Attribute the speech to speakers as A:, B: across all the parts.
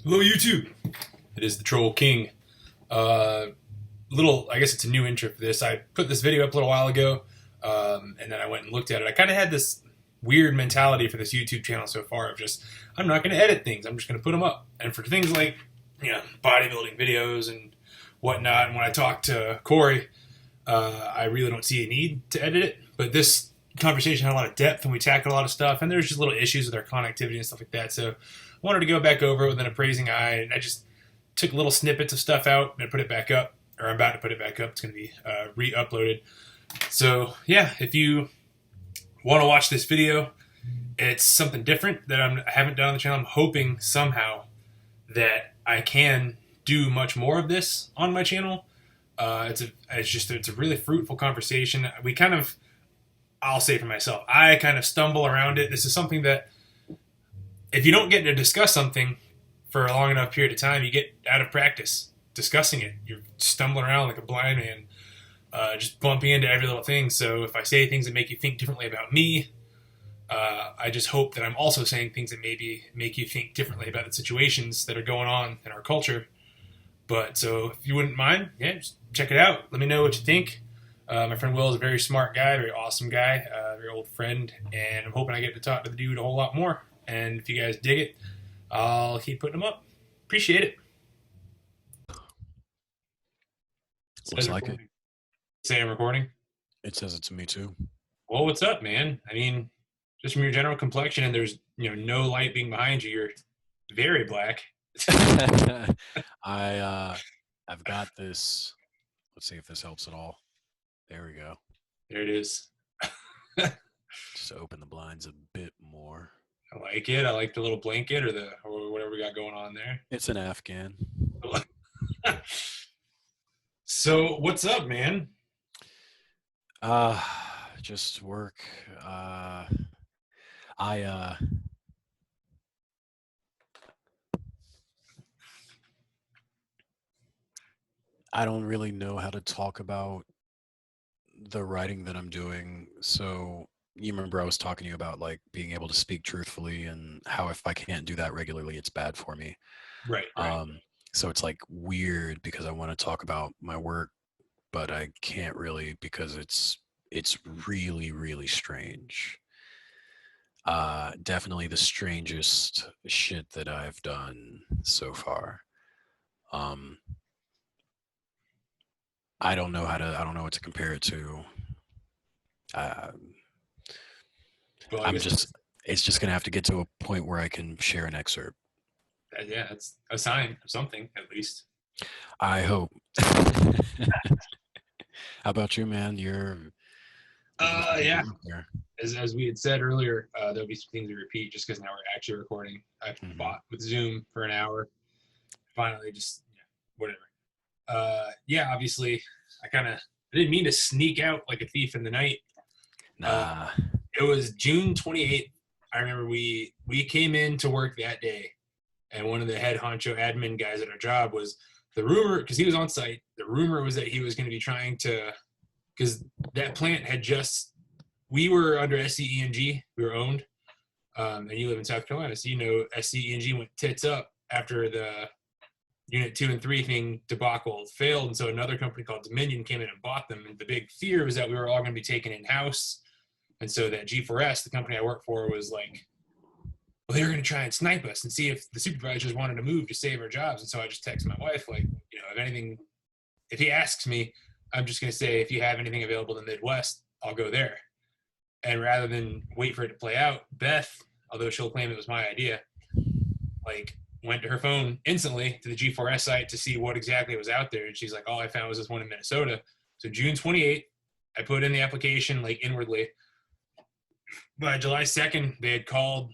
A: Hello, YouTube. It is the Troll King. I guess it's a new intro for this. I put this video up a little while ago, and then I went and looked at it. I kind of had this weird mentality for this YouTube channel so far of just, I'm not going to edit things. I'm just going to put them up. And for things like, bodybuilding videos and whatnot, and when I talk to Corey, I really don't see a need to edit it. But this conversation had a lot of depth, and we tackled a lot of stuff, and there's just little issues with our connectivity and stuff like that. So I wanted to go back over it with an appraising eye, and I just took little snippets of stuff out and put it back up, or I'm about to put it back up. It's going to be re-uploaded. So yeah, if you want to watch this video, it's something different that I haven't done on the channel. I'm hoping somehow that I can do much more of this on my channel. It's a really fruitful conversation. I'll say for myself, I kind of stumble around it. This is something that if you don't get to discuss something for a long enough period of time, you get out of practice discussing it. You're stumbling around like a blind man, just bumping into every little thing. So if I say things that make you think differently about me, I just hope that I'm also saying things that maybe make you think differently about the situations that are going on in our culture. But so if you wouldn't mind, yeah, just check it out. Let me know what you think. My friend Will is a very smart guy, very awesome guy, very old friend, and I'm hoping I get to talk to the dude a whole lot more. And if you guys dig it, I'll keep putting them up. Appreciate it.
B: Looks like it.
A: Say I'm recording.
B: It says it to me too.
A: Well, what's up, man? I mean, just from your general complexion, and there's no light being behind you, you're very black.
B: I've got this. Let's see if this helps at all. There we go.
A: There it is.
B: Just open the blinds a bit more.
A: I like it. I like the little blanket or whatever we got going on there.
B: It's an Afghan.
A: So what's up, man?
B: Just work. I don't really know how to talk about the writing that I'm doing. So you remember I was talking to you about like being able to speak truthfully and how if I can't do that regularly, it's bad for me.
A: Right.
B: So it's like weird because I want to talk about my work, but I can't really because it's really, really strange. Definitely the strangest shit that I've done so far. I don't know what to compare it to.
A: Well,
B: It's just gonna have to get to a point where I can share an excerpt.
A: yeah, it's a sign of something at least.
B: I hope. How about you, man?
A: Yeah. As we had said earlier, there'll be some things to repeat just because now we're actually recording. I fought with Zoom for an hour. Finally, just whatever. Yeah, obviously, I didn't mean to sneak out like a thief in the night.
B: Nah.
A: It was June 28th. I remember we came in to work that day, and one of the head honcho admin guys at our job was the rumor, because he was on site. The rumor was that he was going to be trying to, because that plant had just, we were under SCE&G, we were owned, and you live in South Carolina, so SCE&G went tits up after the Unit 2 and 3 thing debacle failed, and so another company called Dominion came in and bought them, and the big fear was that we were all going to be taken in-house, and so that G4S, the company I work for, was like, well, they were going to try and snipe us and see if the supervisors wanted to move to save our jobs, and so I just texted my wife, like, if he asks me, I'm just going to say, if you have anything available in the Midwest, I'll go there. And rather than wait for it to play out, Beth, although she'll claim it was my idea, went to her phone instantly to the G4S site to see what exactly was out there. And she's like, all I found was this one in Minnesota. So June 28th, I put in the application inwardly. By July 2nd, they had called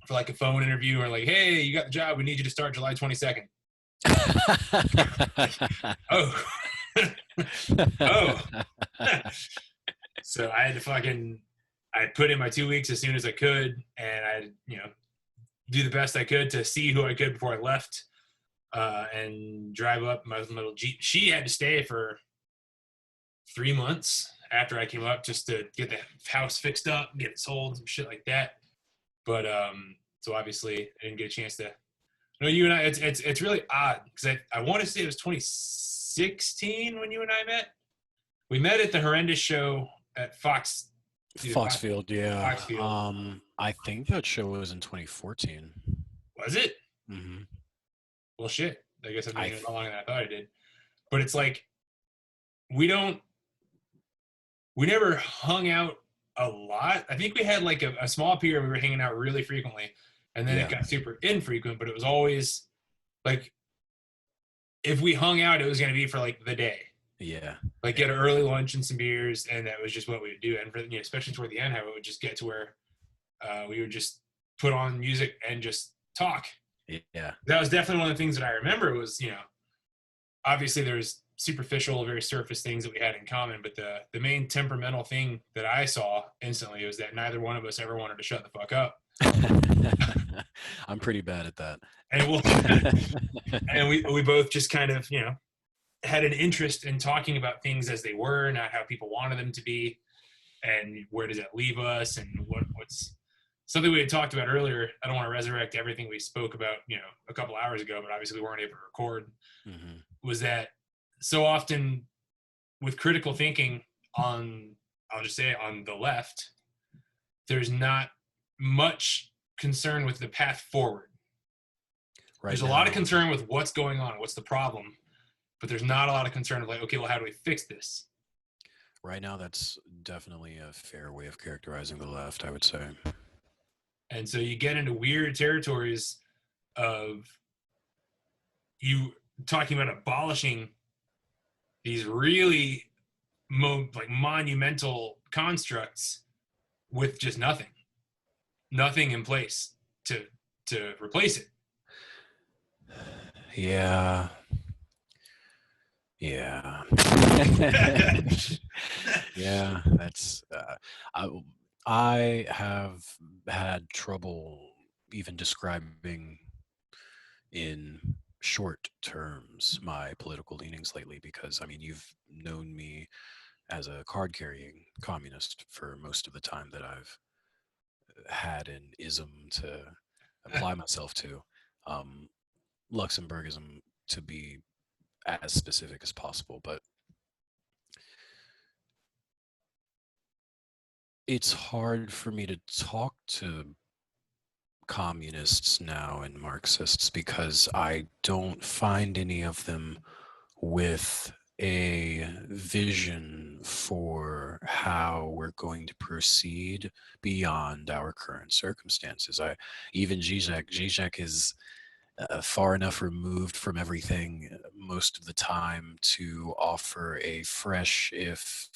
A: for a phone interview and hey, you got the job. We need you to start July 22nd. Oh. Oh. So I had to I put in my 2 weeks as soon as I could. And I, do the best I could to see who I could before I left, and drive up my little Jeep. She had to stay for 3 months after I came up just to get the house fixed up, get it sold, and shit like that. But so obviously I didn't get a chance to No, you and I, it's really odd because I want to say it was 2016 when you and I met. We met at the horrendous show at
B: Foxfield, yeah.
A: Foxfield.
B: I think that show was in 2014.
A: Was it?
B: Hmm.
A: Well, shit. I guess I've been
B: I
A: here a lot longer than I thought I did. But it's like we don't, we never hung out a lot. I think we had like a small period we were hanging out really frequently, and then it
B: Yeah.
A: got super infrequent. But it was always like if we hung out, it was going to be for like the day.
B: Yeah.
A: Like get an early lunch and some beers, and that was just what we would do. And for especially toward the end, how it would just get to where we would just put on music and just talk.
B: Yeah.
A: That was definitely one of the things that I remember was obviously there's superficial, very surface things that we had in common, but the main temperamental thing that I saw instantly was that neither one of us ever wanted to shut the fuck up.
B: I'm pretty bad at that.
A: And we both just kind of had an interest in talking about things as they were, not how people wanted them to be, and where does that leave us, and what's something we had talked about earlier. I don't want to resurrect everything we spoke about a couple hours ago, but obviously we weren't able to record.
B: Mm-hmm.
A: Was that so often with critical thinking I'll just say on the left, there's not much concern with the path forward. There's a lot of concern with what's going on, what's the problem, but there's not a lot of concern of like, okay, well, how do we fix this?
B: Right now, that's definitely a fair way of characterizing the left, I would say.
A: And so you get into weird territories of you talking about abolishing these really monumental constructs with just nothing in place to replace it.
B: Yeah. Yeah, that's I have had trouble even describing in short terms my political leanings lately, because I mean, you've known me as a card carrying communist for most of the time that I've had an ism to apply myself to, Luxembourgism, to be as specific as possible. But it's hard for me to talk to communists now and Marxists because I don't find any of them with a vision for how we're going to proceed beyond our current circumstances. Even Zizek is far enough removed from everything most of the time to offer a fresh, if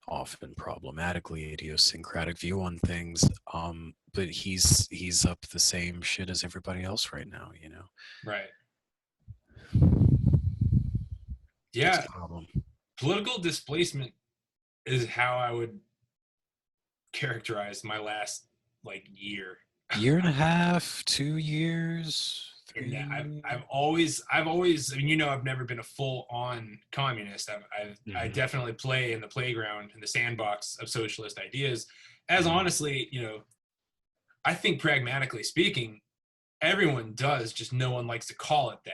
B: often problematically idiosyncratic view on things. But he's up the same shit as everybody else right now,
A: Right. Yeah. Political displacement is how I would characterize my last year
B: and a half, 2 years.
A: I've always I mean, I've never been a full-on communist. I definitely play in the playground, in the sandbox of socialist ideas, as honestly, I think pragmatically speaking, everyone does, just no one likes to call it that.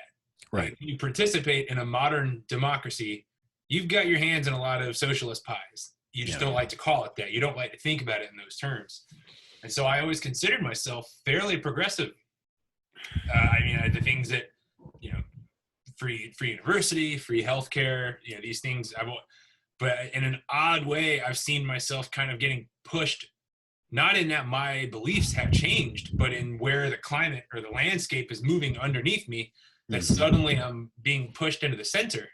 B: Right.
A: Like, you participate in a modern democracy, you've got your hands in a lot of socialist pies. You just don't like to call it that. You don't like to think about it in those terms. And so I always considered myself fairly progressive. I mean, the things that, free university, free healthcare, these things. But in an odd way, I've seen myself kind of getting pushed, not in that my beliefs have changed, but in where the climate or the landscape is moving underneath me, that suddenly I'm being pushed into the center,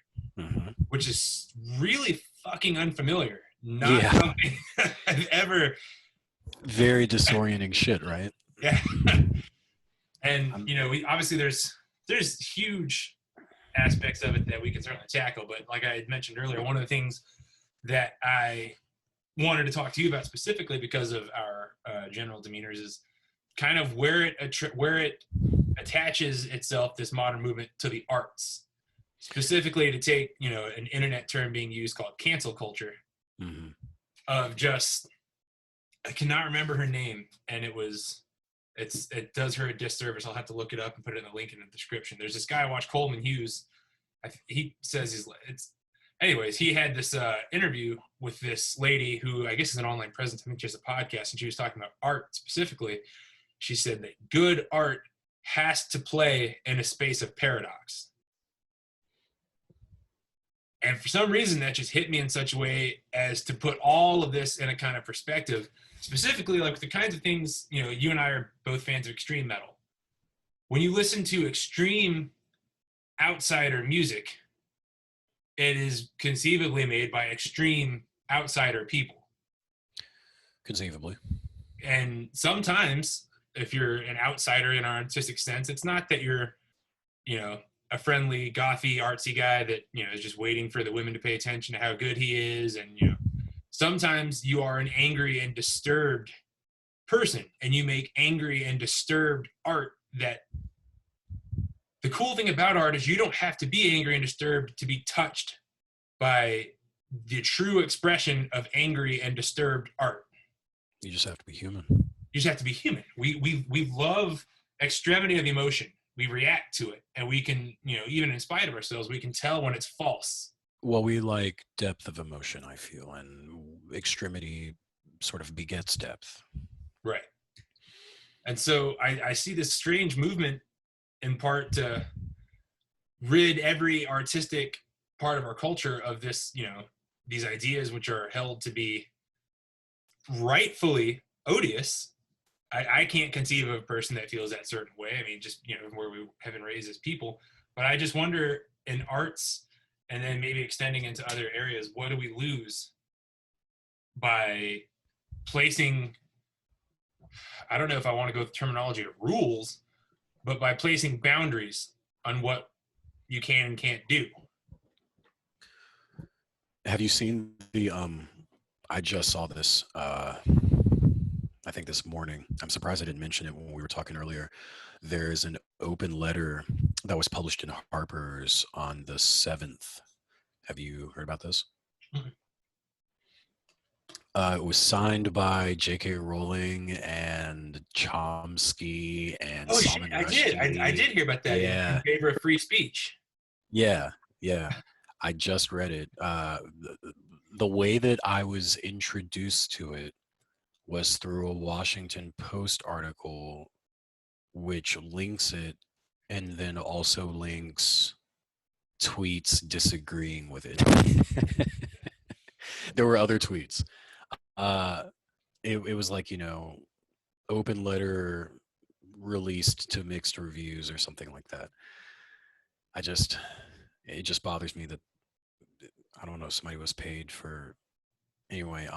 A: which is really fucking unfamiliar. Not something I've ever.
B: Very disorienting shit, right?
A: Yeah. And we obviously there's huge aspects of it that we can certainly tackle, but like I had mentioned earlier, one of the things that I wanted to talk to you about specifically because of our general demeanors is kind of where it attaches itself, this modern movement, to the arts, specifically to take an internet term being used called cancel culture, of just, I cannot remember her name, and it was it does her a disservice. I'll have to look it up and put it in the link in the description. There's this guy I watched, Coleman Hughes. He says anyways, he had this interview with this lady who I guess is an online presence. I think she has a podcast, and she was talking about art specifically. She said that good art has to play in a space of paradox. And for some reason, that just hit me in such a way as to put all of this in a kind of perspective, specifically like the kinds of things, you and I are both fans of extreme metal. When you listen to extreme outsider music, it is conceivably made by extreme outsider people.
B: Conceivably.
A: And sometimes, if you're an outsider in our artistic sense, it's not that you're, a friendly, gothy, artsy guy that, is just waiting for the women to pay attention to how good he is. And, sometimes you are an angry and disturbed person, and you make angry and disturbed art. That the cool thing about art is you don't have to be angry and disturbed to be touched by the true expression of angry and disturbed art.
B: You just have to be human.
A: You just have to be human. We love extremity of emotion. We react to it, and we can, even in spite of ourselves, we can tell when it's false.
B: Well, we like depth of emotion, I feel, and extremity sort of begets depth.
A: Right. And so I see this strange movement in part to rid every artistic part of our culture of this, these ideas which are held to be rightfully odious. I can't conceive of a person that feels that certain way. I mean, just, where we have been raised as people. But I just wonder, in arts, and then maybe extending into other areas, what do we lose by placing, I don't know if I want to go with the terminology of rules, but by placing boundaries on what you can and can't do.
B: Have you seen the, I just saw this, I think this morning. I'm surprised I didn't mention it when we were talking earlier. There's an open letter that was published in Harper's on the 7th. Have you heard about this?
A: Mm-hmm.
B: It was signed by J.K. Rowling and Chomsky and Salman Rushdie.
A: I did hear about that.
B: Yeah.
A: In favor of free speech.
B: Yeah. I just read it. The way that I was introduced to it was through a Washington Post article, which links it and then also links tweets disagreeing with it. There were other tweets. It was like, open letter released to mixed reviews or something like that. It just bothers me that, I don't know, somebody was paid for, anyway,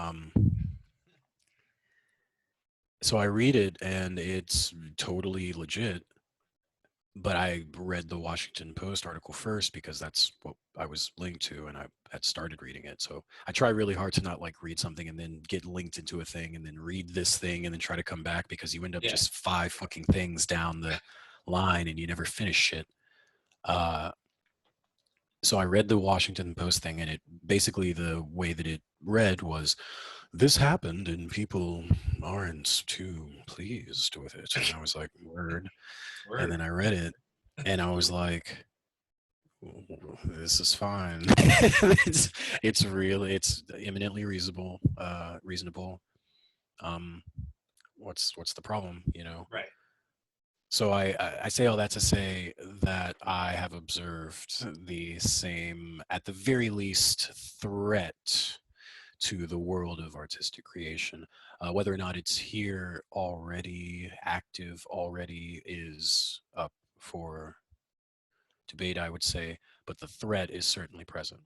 B: so I read it and it's totally legit, but I read the Washington Post article first because that's what I was linked to, and I had started reading it. So I try really hard to not like read something and then get linked into a thing and then read this thing and then try to come back, because you end up just 5 fucking things down the line and you never finish shit. So I read the Washington Post thing, and it basically, the way that it read was, this happened and people aren't too pleased with it. And I was like, word. And then I read it and I was like, this is fine. It's really, it's eminently reasonable. What's the problem,
A: Right.
B: So I say all that to say that I have observed the same, at the very least, threat to the world of artistic creation. Whether or not it's here already, active already, is up for debate, I would say, but the threat is certainly present.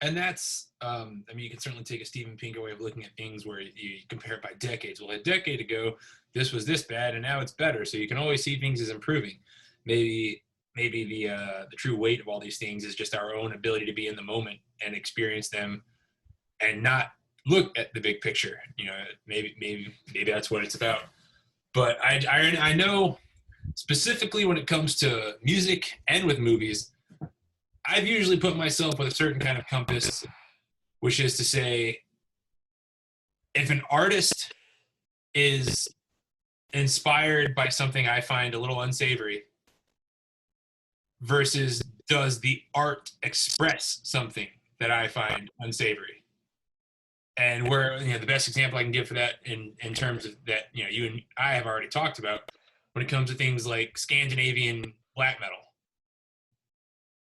A: And that's, you can certainly take a Steven Pinker way of looking at things where you compare it by decades. Well, a decade ago, this was this bad, and now it's better. So you can always see things as improving. Maybe the true weight of all these things is just our own ability to be in the moment and experience them, and not look at the big picture. Maybe that's what it's about. But I know specifically when it comes to music and with movies, I've usually put myself with a certain kind of compass, which is to say, if an artist is inspired by something I find a little unsavory versus does the art express something that I find unsavory? And where, the best example I can give for that in terms of that, you and I have already talked about when it comes to things like Scandinavian black metal.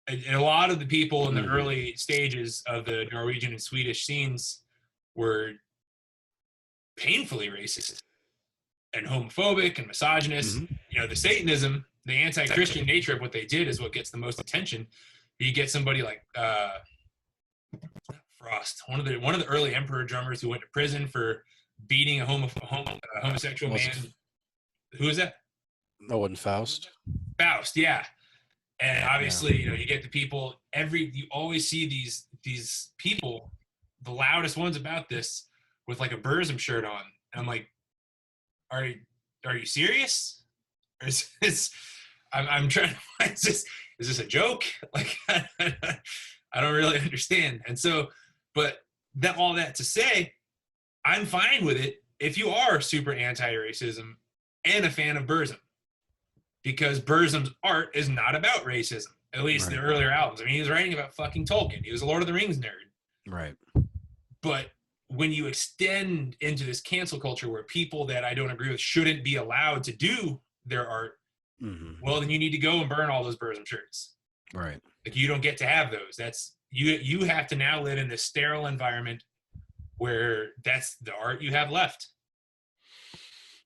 A: And a lot of the people in the early stages of the Norwegian and Swedish scenes were painfully racist and homophobic and misogynist. The Satanism, the anti-Christian nature of what they did is what gets the most attention. You get somebody like Frost, one of the early Emperor drummers who went to prison for beating a homosexual man. Who is that?
B: Oh, and Faust.
A: Faust, yeah. And obviously, you get the people. You always see these people, the loudest ones about this, with like a Burzum shirt on, and I'm like, are you serious? Or I'm trying to find is this a joke? Like, I don't really understand. And so, but all that to say, I'm fine with it if you are super anti-racism and a fan of Burzum, because Burzum's art is not about racism. At least the earlier albums. I mean, he was writing about fucking Tolkien. He was a Lord of the Rings nerd.
B: Right.
A: But when you extend into this cancel culture where people that I don't agree with shouldn't be allowed to do their art, well, then you need to go and burn all those Burzum shirts.
B: Right.
A: Like, you don't get to have those. That's you have to now live in this sterile environment where that's the art you have left.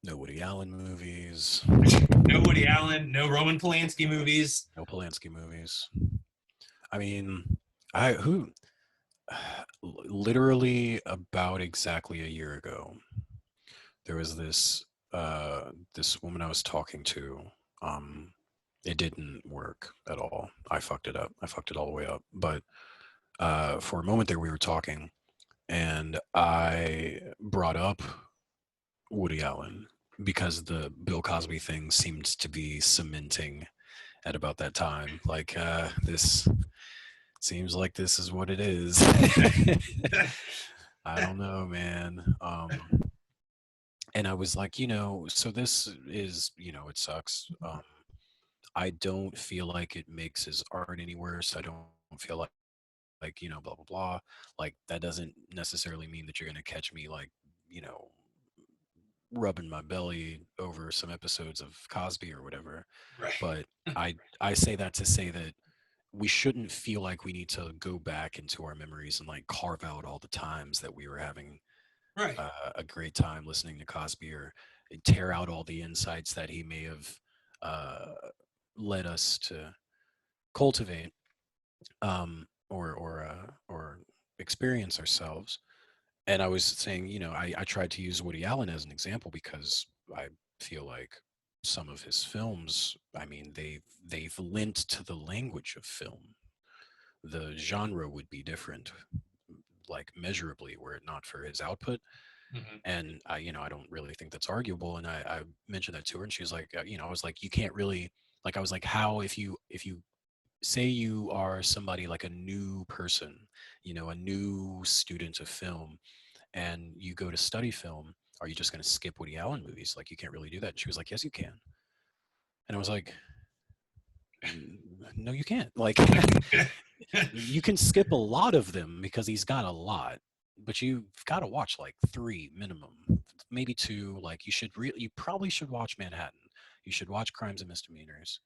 B: No Woody Allen movies.
A: No Woody Allen. No Roman Polanski movies.
B: No Polanski movies. I mean, literally about exactly a year ago, there was this woman I was talking to. It didn't work at all. I fucked it up. I fucked it all the way up. But for a moment there, we were talking, and I brought up Woody Allen because the Bill Cosby thing seemed to be cementing at about that time. Like, this seems like this is what it is. I don't know, man. And I was like, so this is, it sucks. I don't feel like it makes his art any worse. I don't feel like, blah, blah, blah. Like, that doesn't necessarily mean that you're going to catch me, like, rubbing my belly over some episodes of Cosby or whatever.
A: Right.
B: But I say that to say that we shouldn't feel like we need to go back into our memories and like carve out all the times that we were having a great time listening to Cosby, or tear out all the insights that he may have led us to cultivate or experience ourselves. And I was saying, I tried to use Woody Allen as an example because I feel like some of his films, I mean, they've lent to the language of film. The genre would be different, like measurably, were it not for his output. And I don't really think that's arguable. And I mentioned that to her, and she was like, I was like, you can't really, like, I was like, how, if you say you are somebody like a new person, a new student of film, and you go to study film, are you just going to skip Woody Allen movies? Like, you can't really do that. And she was like, yes, you can. And I was like, no, you can't. Like, you can skip a lot of them because he's got a lot, but you've got to watch like 3 minimum, maybe 2. Like, you probably should watch Manhattan. You should watch Crimes and Misdemeanors.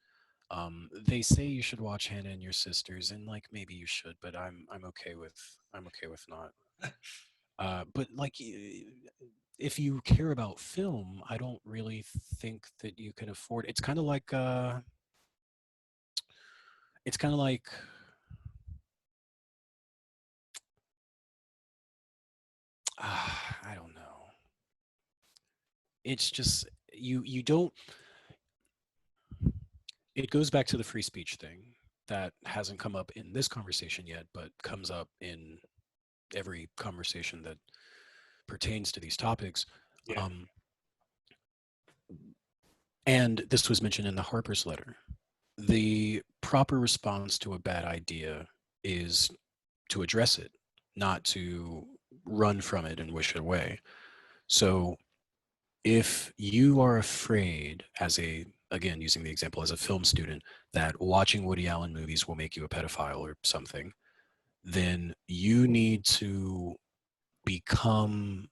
B: They say you should watch Hannah and Your Sisters, and like, maybe you should, but I'm okay with not. But like, if you care about film, I don't really think that you can afford. It's kind of like I don't know. It's just you don't. It goes back to the free speech thing that hasn't come up in this conversation yet, but comes up in every conversation that pertains to these topics.
A: Yeah.
B: And this was mentioned in the Harper's letter. The proper response to a bad idea is to address it, not to run from it and wish it away. So if you are afraid as a, again, using the example as a film student, that watching Woody Allen movies will make you a pedophile or something, then you need to become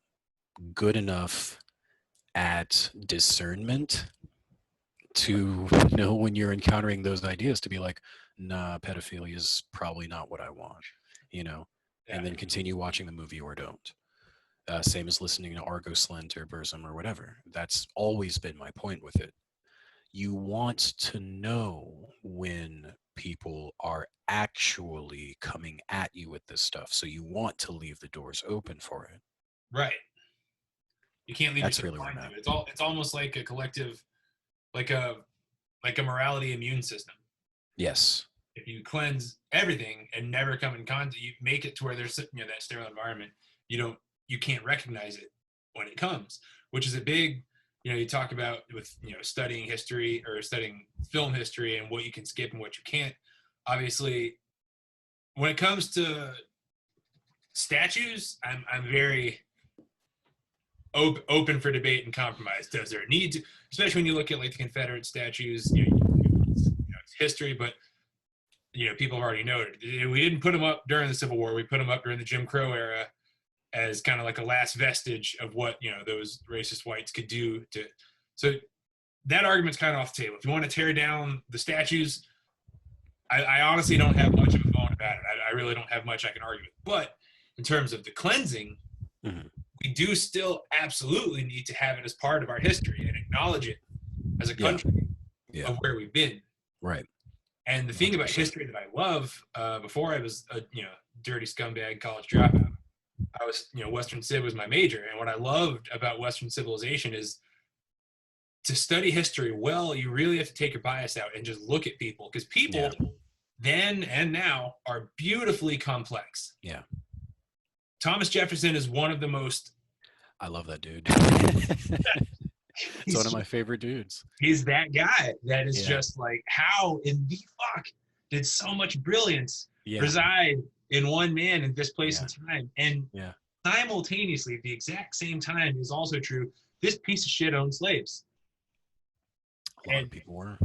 B: good enough at discernment to know when you're encountering those ideas to be like, nah, pedophilia is probably not what I want, you know,
A: Yeah.
B: and then continue watching the movie or don't. Same as listening to Argo Slint or Burzum or whatever. That's always been my point with it. You want to know when people are actually coming at you with this stuff. So you want to leave the doors open for it.
A: Right. You can't leave
B: That's
A: yourself
B: really where I'm
A: blind to
B: at.
A: it. It's almost like a collective, like a morality immune system.
B: Yes.
A: If you cleanse everything and never come in contact, you make it to where there's, you know, that sterile environment. You can't recognize it when it comes, which is a big, you know, you talk about with, you know, studying history or studying film history and what you can skip and what you can't. Obviously, when it comes to statues, I'm very open for debate and compromise. Does there need to, especially when you look at like the Confederate statues, you know, it's history, but you know, people have already noted. We didn't put them up during the Civil War. We put them up during the Jim Crow era as kind of like a last vestige of what, you know, those racist whites could do to. So that argument's kind of off the table. If you want to tear down the statues, I honestly don't have much of a bone about it. I really don't have much I can argue with. But in terms of the cleansing,
B: Mm-hmm.
A: we do still absolutely need to have it as part of our history and acknowledge it as a country of where we've been.
B: Right.
A: And the thing about history that I love, before I was a, you know, dirty scumbag college dropout, I was, you know, Western Civ was my major. And what I loved about Western civilization is to study history well, you really have to take your bias out and just look at people, because people then and now are beautifully complex.
B: Yeah.
A: Thomas Jefferson is one of the most.
B: I love that dude. It's one of my favorite dudes.
A: He's that guy that is just like, how in the fuck did so much brilliance reside in one man in this place and time? And simultaneously, at the exact same time, is also true, this piece of shit owned slaves.
B: A lot of people were.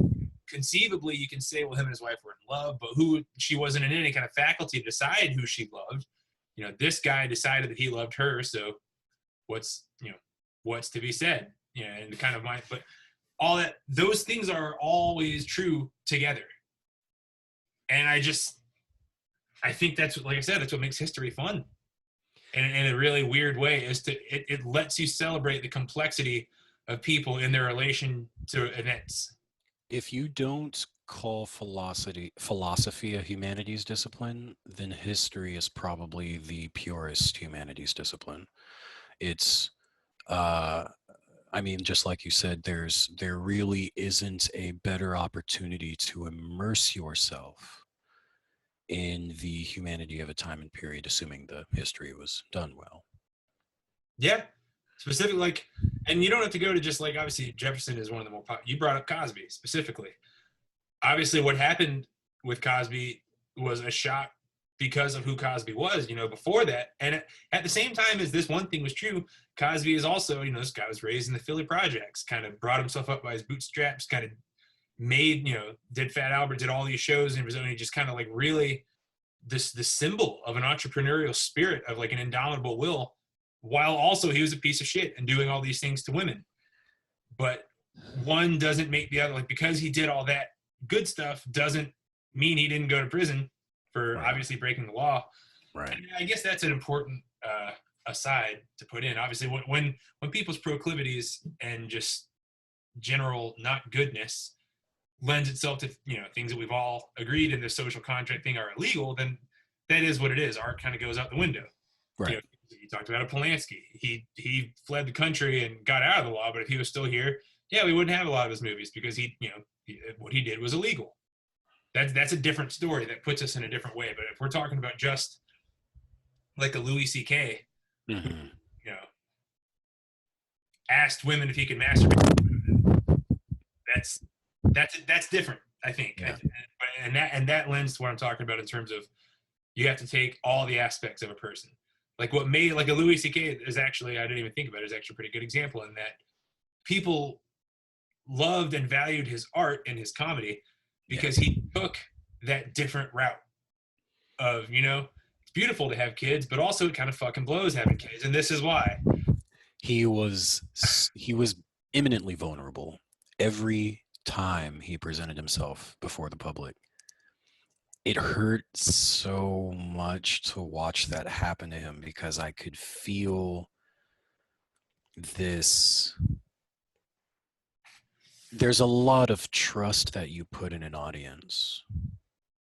A: Conceivably, you can say, well, him and his wife were in love, but she wasn't in any kind of faculty to decide who she loved. You know, this guy decided that he loved her, so what's to be said? You know, and kind of but all that, those things are always true together. And I think that's what, like I said, that's what makes history fun. And in a really weird way is it lets you celebrate the complexity of people in their relation to events.
B: If you don't call philosophy a humanities discipline, then history is probably the purest humanities discipline. It's I mean, just like you said, there really isn't a better opportunity to immerse yourself in the humanity of a time and period, assuming the history was done well.
A: Yeah, specifically, like, and you don't have to go to just like, obviously Jefferson is one of the more popular. You brought up Cosby specifically. Obviously, what happened with Cosby was a shock because of who Cosby was, you know, before that. And at the same time as this one thing was true, Cosby is also, you know, this guy was raised in the Philly projects, kind of brought himself up by his bootstraps, kind of made, you know, did Fat Albert, did all these shows, and was only just kind of like really this symbol of an entrepreneurial spirit, of like an indomitable will, while also he was a piece of shit and doing all these things to women. But one doesn't make the other. Like, because he did all that good stuff doesn't mean he didn't go to prison for obviously breaking the law.
B: Right.
A: And I guess that's an important aside to put in. Obviously, when people's proclivities and just general not goodness lends itself to, you know, things that we've all agreed in the social contract thing are illegal, then that is what it is. Art kind of goes out the window.
B: Right.
A: You know, you talked about a Polanski. He fled the country and got out of the law, but if he was still here, we wouldn't have a lot of his movies because what he did was illegal. That's a different story that puts us in a different way. But if we're talking about just like a Louis C.K.,
B: mm-hmm.
A: you know, asked women if he could masturbate, that's different, I think.
B: Yeah.
A: And that lends to what I'm talking about in terms of you have to take all the aspects of a person. Like what made, like a Louis C.K. is actually, I didn't even think about it, is actually a pretty good example in that people loved and valued his art and his comedy because he took that different route of, you know, it's beautiful to have kids, but also it kind of fucking blows having kids, and this is why.
B: He was imminently vulnerable every time he presented himself before the public. It hurt so much to watch that happen to him because I could feel this. There's a lot of trust that you put in an audience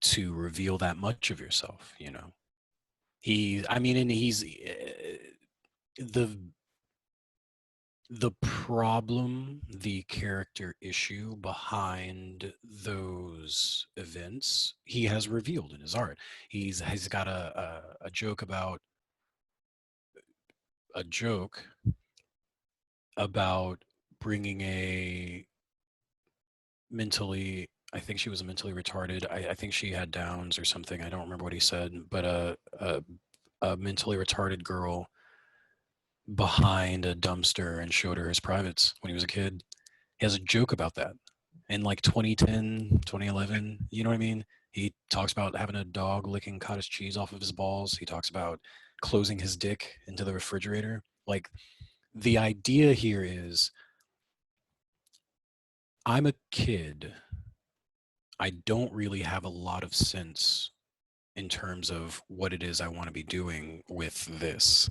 B: to reveal that much of yourself, you know. And he's the problem, the character issue behind those events, he has revealed in his art. He's got a joke about bringing a mentally, I think she was mentally retarded. I think she had Downs or something. I don't remember what he said, but a mentally retarded girl behind a dumpster and showed her his privates when he was a kid. He has a joke about that in like 2010, 2011. You know what I mean? He talks about having a dog licking cottage cheese off of his balls. He talks about closing his dick into the refrigerator. Like, the idea here is, I'm a kid. I don't really have a lot of sense in terms of what it is I want to be doing with this,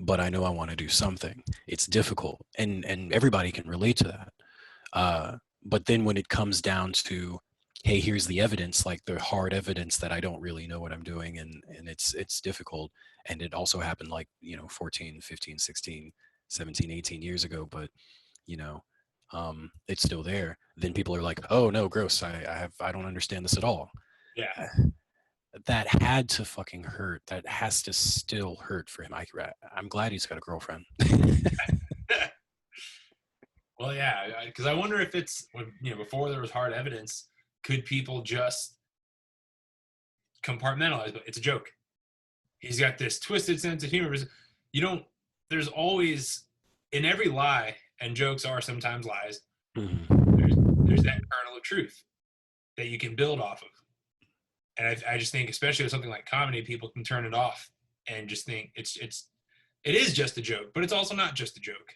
B: but I know I want to do something. It's difficult, and everybody can relate to that. But then when it comes down to, hey, here's the evidence, like the hard evidence that I don't really know what I'm doing, and it's difficult. And it also happened, like, 14, 15, 16, 17, 18 years ago, but you know, it's still there. Then people are like, oh no, gross. I don't understand this at all.
A: Yeah.
B: That had to fucking hurt. That has to still hurt for him. I'm glad he's got a girlfriend.
A: Well, yeah, because I wonder if it's, before there was hard evidence, could people just compartmentalize? But it's a joke. He's got this twisted sense of humor. There's always, in every lie, and jokes are sometimes lies, there's that kernel of truth that you can build off of. And I just think, especially with something like comedy, people can turn it off and just think it is just a joke, but it's also not just a joke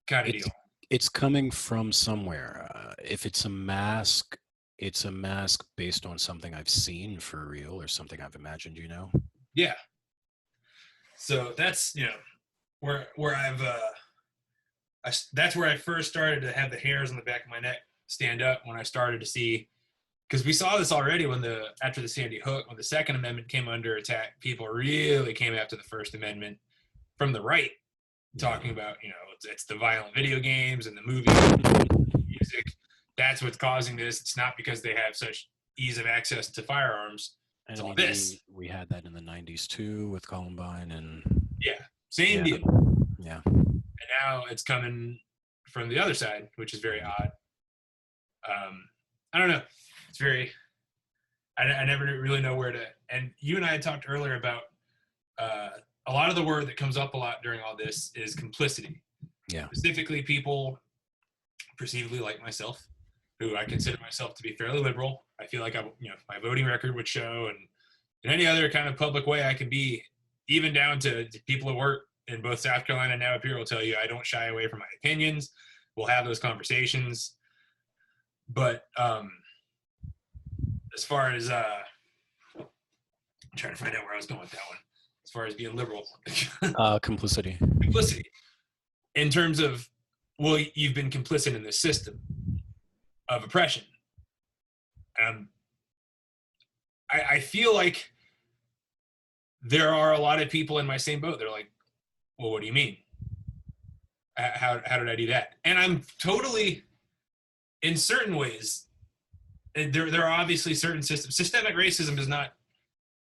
A: kind of deal.
B: It's coming from somewhere. If it's a mask, it's a mask based on something I've seen for real or something I've imagined,
A: Yeah. So that's, where that's where I first started to have the hairs on the back of my neck stand up, when I started to see, because we saw this already after the Sandy Hook, when the Second Amendment came under attack, people really came after the First Amendment from the right, talking about, it's the violent video games and the movies, music. That's what's causing this. It's not because they have such ease of access to firearms. It's all this.
B: We had that in the 90s too with Columbine and
A: same deal.
B: Yeah.
A: And now it's coming from the other side, which is very odd. I don't know. It's very, I never really know where to, and you and I had talked earlier about a lot of the word that comes up a lot during all this is complicity.
B: Yeah.
A: Specifically, people perceivably like myself, who I consider myself to be fairly liberal. I feel like my voting record would show, and in any other kind of public way I can be, even down to people at work in both South Carolina and now up here will tell you I don't shy away from my opinions. We'll have those conversations. But as far as I'm trying to find out where I was going with that one. As far as being liberal,
B: complicity.
A: In terms of, well, you've been complicit in this system of oppression. I feel like there are a lot of people in my same boat. They're like, well, what do you mean? How did I do that? And I'm totally, in certain ways, there are obviously certain systems. Systemic racism is not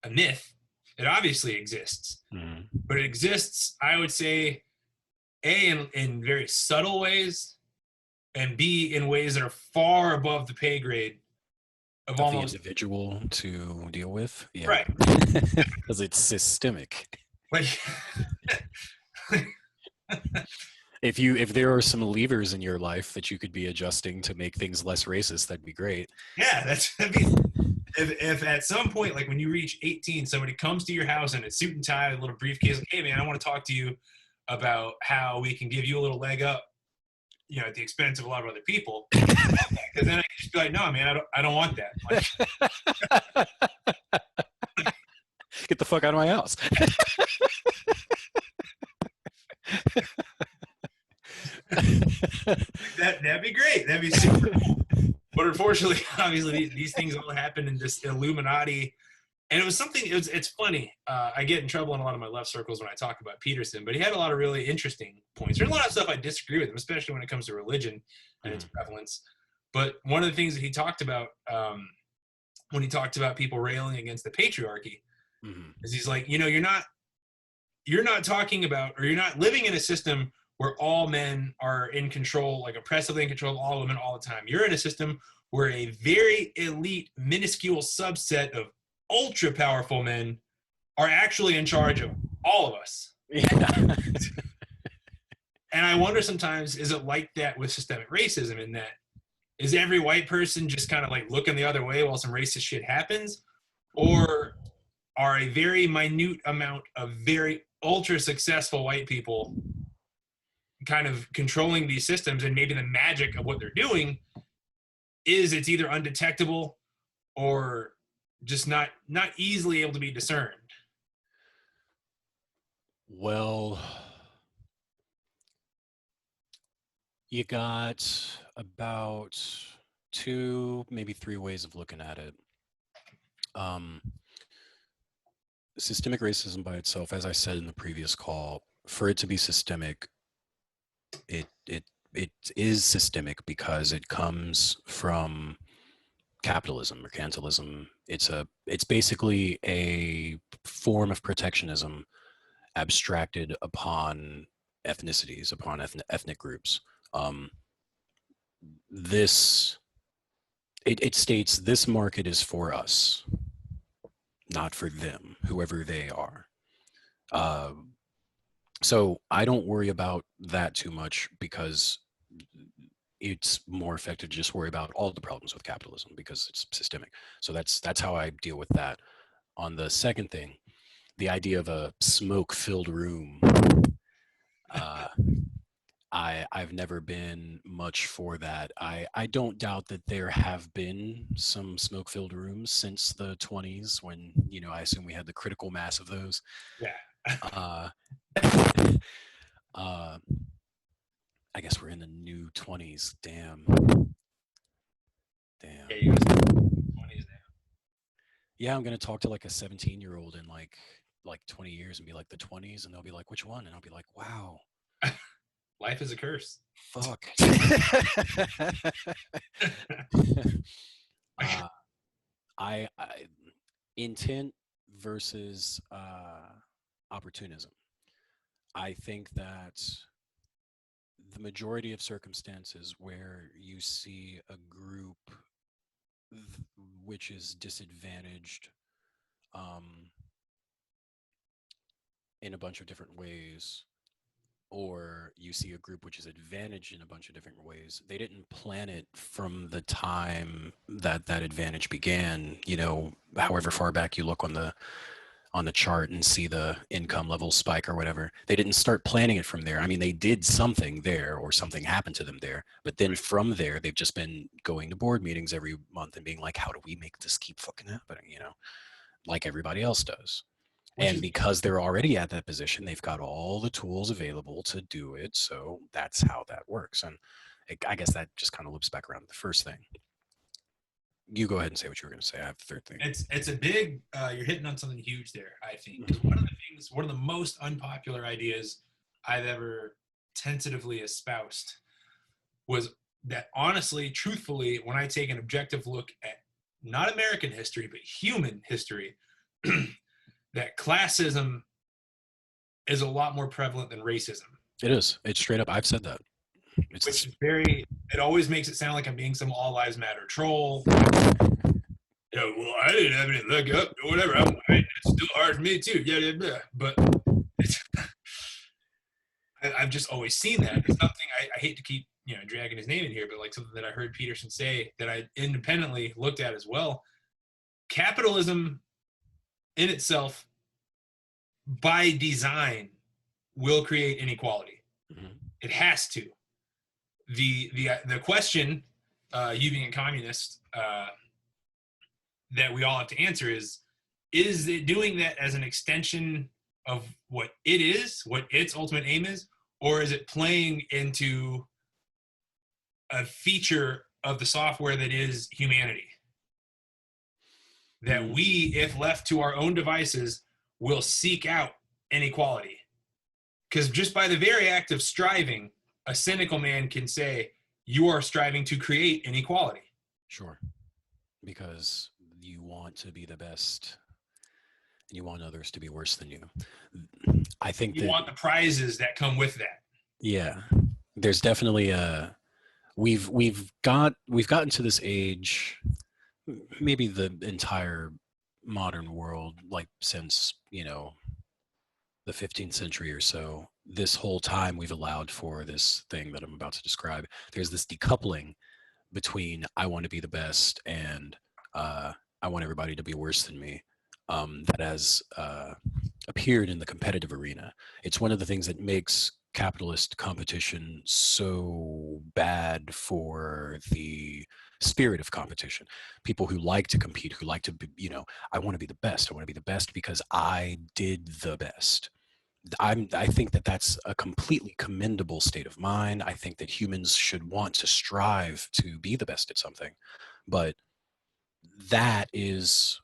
A: a myth. It obviously exists.
B: Mm-hmm.
A: But it exists, I would say, A, in very subtle ways, and B, in ways that are far above the pay grade of almost
B: the individual to deal with. Yeah.
A: Right.
B: Because it's systemic.
A: Like,
B: If there are some levers in your life that you could be adjusting to make things less racist, that'd be great.
A: Yeah, I mean, if at some point, like when you reach 18, somebody comes to your house in a suit and tie, a little briefcase, like, hey man, I want to talk to you about how we can give you a little leg up, at the expense of a lot of other people. Because then I can just be like, no, man, I don't want that. Like,
B: Get the fuck out of my house.
A: that'd be great. That'd be super cool. But unfortunately, obviously, these things all happen in this Illuminati. And it was something, it's funny. I get in trouble in a lot of my left circles when I talk about Peterson, but he had a lot of really interesting points. There's a lot of stuff I disagree with him, especially when it comes to religion and its prevalence. But one of the things that he talked about when he talked about people railing against the patriarchy is he's like, you're not talking about, or you're not living in a system where all men are in control, like oppressively in control of all women all the time. You're in a system where a very elite, minuscule subset of ultra powerful men are actually in charge of all of us.
B: Yeah.
A: And I wonder sometimes, is it like that with systemic racism, in that is every white person just kind of like looking the other way while some racist shit happens? Or are a very minute amount of very ultra successful white people kind of controlling these systems, and maybe the magic of what they're doing is it's either undetectable or just not easily able to be discerned?
B: Well, you got about 2, maybe 3 ways of looking at it. Systemic racism by itself, as I said in the previous call, for it to be systemic, it is systemic because it comes from capitalism, mercantilism. It's basically a form of protectionism abstracted upon ethnicities, upon ethnic groups. It states this market is for us, not for them, whoever they are. So I don't worry about that too much, because it's more effective to just worry about all the problems with capitalism because it's systemic. So that's how I deal with that. On the second thing, the idea of a smoke-filled room, I've never been much for that. I don't doubt that there have been some smoke-filled rooms since the 20s, when I assume we had the critical mass of those.
A: Yeah.
B: I guess we're in the new 20s. Damn.
A: Yeah, you guys 20s now.
B: Yeah, I'm gonna talk to like a 17-year-old in like 20 years and be like, the 20s, and they'll be like, which one? And I'll be like, wow.
A: Life is a curse.
B: Fuck. I intent versus opportunism. I think that the majority of circumstances where you see a group which is disadvantaged in a bunch of different ways, or you see a group which is advantaged in a bunch of different ways, they didn't plan it from the time that that advantage began. However far back you look on the chart and see the income level spike or whatever, they didn't start planning it from there. I mean, they did something there, or something happened to them there, but then from there they've just been going to board meetings every month and being like, how do we make this keep fucking happening, like everybody else does. And because they're already at that position, they've got all the tools available to do it. So that's how that works. And I guess that just kind of loops back around to the first thing. You go ahead and say what you were going to say. I have the third thing.
A: It's a big, you're hitting on something huge there, I think. Because one of the most unpopular ideas I've ever tentatively espoused was that, honestly, truthfully, when I take an objective look at not American history, but human history, that classism is a lot more prevalent than racism.
B: It is. It's straight up. I've said that.
A: Which is it always makes it sound like I'm being some all lives matter troll. Well, I didn't have any leg up or whatever. It's still hard for me too. Yeah. But I've just always seen that. It's something I hate to keep dragging his name in here, but like something that I heard Peterson say that I independently looked at as well. Capitalism in itself, by design, will create inequality.
B: Mm-hmm.
A: It has to. The question, you being a communist, that we all have to answer is it doing that as an extension of what it is, what its ultimate aim is, or is it playing into a feature of the software that is humanity? That we, if left to our own devices, will seek out inequality. Because just by the very act of striving, a cynical man can say, you are striving to create inequality.
B: Sure. Because you want to be the best and you want others to be worse than you. I think
A: you want the prizes that come with that.
B: Yeah. There's definitely a we've gotten to this age, maybe the entire modern world, like since, the 15th century or so. This whole time we've allowed for this thing that I'm about to describe. There's this decoupling between I want to be the best and I want everybody to be worse than me, that has appeared in the competitive arena. It's one of the things that makes capitalist competition so bad for the spirit of competition. People who like to compete, who like to be, I want to be the best. I want to be the best because I did the best. I think that that's a completely commendable state of mind. I think that humans should want to strive to be the best at something, but that is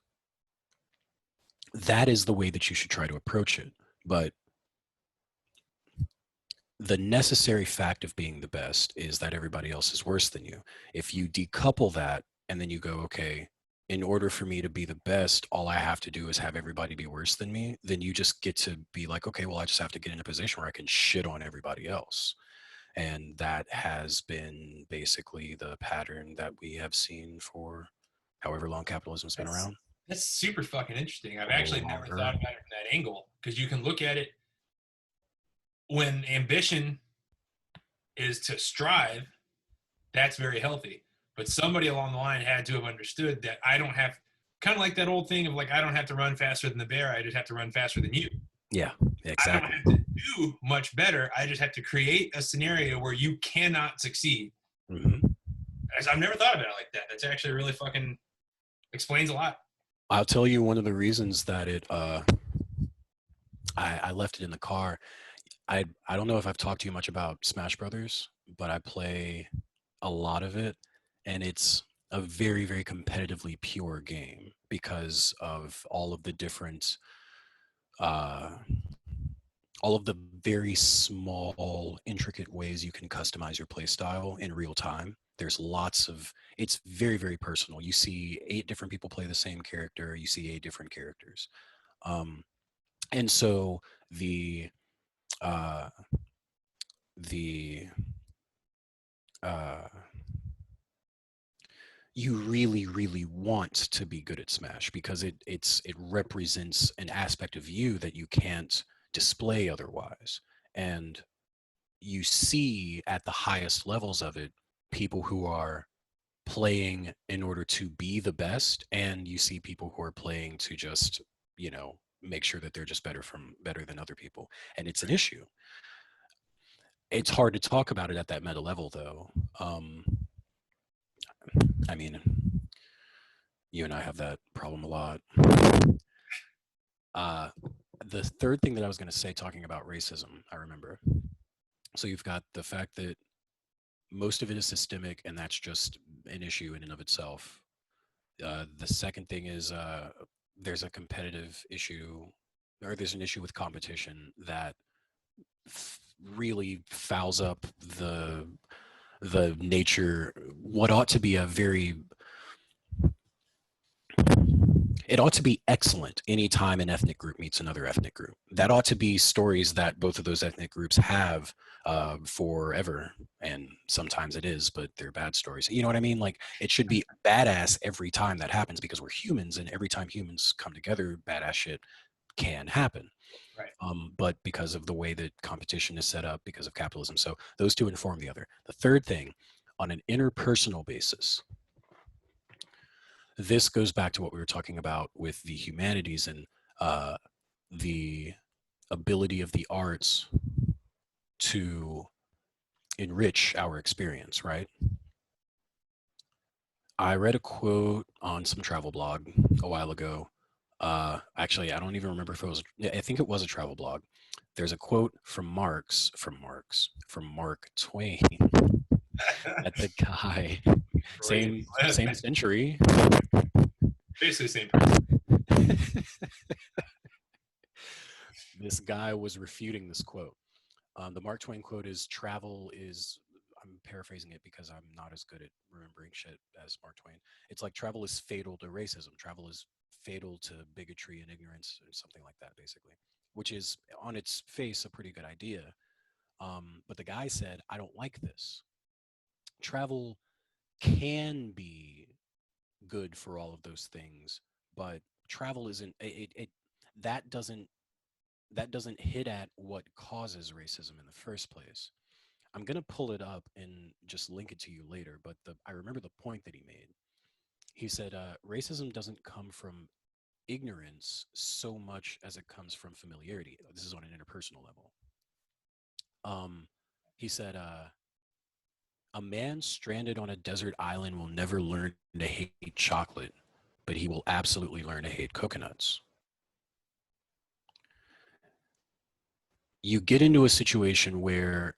B: the way that you should try to approach it. But the necessary fact of being the best is that everybody else is worse than you. If you decouple that and then you go, okay, in order for me to be the best, all I have to do is have everybody be worse than me, then you just get to be like, okay, well, I just have to get in a position where I can shit on everybody else. And that has been basically the pattern that we have seen for however long capitalism's been around.
A: That's super fucking interesting. I've actually never thought about it from that angle, because you can look at it when ambition is to strive, that's very healthy. But somebody along the line had to have understood that I don't have, kind of like that old thing of like, I don't have to run faster than the bear, I just have to run faster than you.
B: Yeah, exactly.
A: I don't have to do much better, I just have to create a scenario where you cannot succeed.
B: Mm-hmm.
A: I've never thought about it like that. That's actually really fucking explains a lot.
B: I'll tell you one of the reasons that it I left it in the car. I don't know if I've talked to you much about Smash Brothers, but I play a lot of it, and it's a very, very competitively pure game because of all of the different all of the very small, intricate ways you can customize your play style in real time. There's lots of, it's very, very personal. You see 8 different people play the same character. You see 8 different characters. And so the uh, you really, really want to be good at Smash because it represents an aspect of you that you can't display otherwise. And you see at the highest levels of it people who are playing in order to be the best, and you see people who are playing to just, make sure that they're just better than other people. And it's an issue. It's hard to talk about it at that meta level, though. I mean, you and I have that problem a lot. The third thing that I was going to say, talking about racism, I remember. So you've got the fact that most of it is systemic, and that's just an issue in and of itself. The second thing is there's a competitive issue, or there's an issue with competition that really fouls up the nature, what ought to be it ought to be excellent anytime an ethnic group meets another ethnic group. That ought to be stories that both of those ethnic groups have forever. And sometimes it is, but they're bad stories. You know what I mean? Like, it should be badass every time that happens because we're humans, and every time humans come together, badass shit can happen.
A: Right.
B: But because of the way that competition is set up, because of capitalism, so those two inform the other. The third thing, on an interpersonal basis, this goes back to what we were talking about with the humanities and the ability of the arts to enrich our experience, right? I read a quote on some travel blog a while ago. Actually, I don't even remember if it was, yeah, I think it was a travel blog. There's a quote from Mark Twain, that the guy,
A: Great.
B: same century.
A: Basically same person.
B: This guy was refuting this quote. The Mark Twain quote is travel is, I'm paraphrasing it because I'm not as good at remembering shit as Mark Twain. It's like travel is fatal to racism. Travel is fatal to bigotry and ignorance, or something like that, basically, which is on its face a pretty good idea. But the guy said, I don't like this. Travel can be good for all of those things, but travel isn't, that doesn't that doesn't hit at what causes racism in the first place. I'm going to pull it up and just link it to you later, but I remember the point that he made. He said, racism doesn't come from ignorance so much as it comes from familiarity. This is on an interpersonal level. Um, he said, a man stranded on a desert island will never learn to hate chocolate, but he will absolutely learn to hate coconuts. You get into a situation where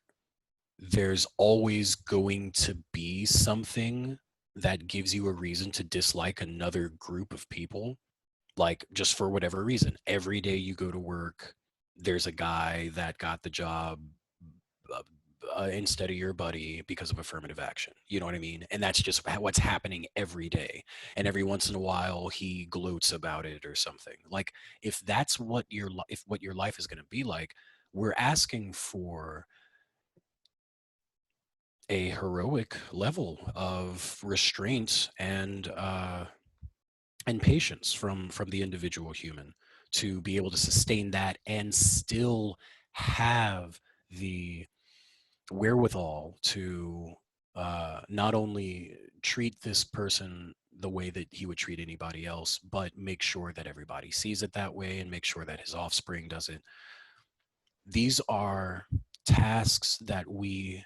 B: there's always going to be something that gives you a reason to dislike another group of people, like just for whatever reason. Every day you go to work, there's a guy that got the job instead of your buddy because of affirmative action. You know what I mean? And that's just what's happening every day. And every once in a while, he gloats about it or something. Like if that's what if what your life is going to be like, we're asking for a heroic level of restraint and patience from the individual human to be able to sustain that and still have the wherewithal to not only treat this person the way that he would treat anybody else, but make sure that everybody sees it that way and make sure that his offspring does it. These are tasks that we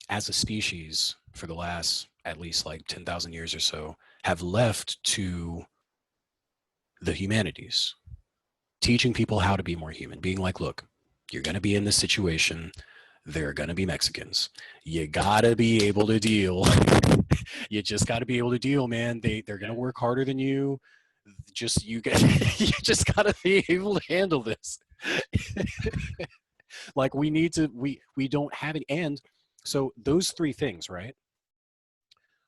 B: as a species for the last at least like 10,000 years or so have left to the humanities, teaching people how to be more human, being like, look, you're going to be in this situation. There are going to be Mexicans. You got to be able to deal. You just got to be able to deal, man. They're going to work harder than you. Just you just got to be able to handle this. Like we don't have it. And so those three things, right?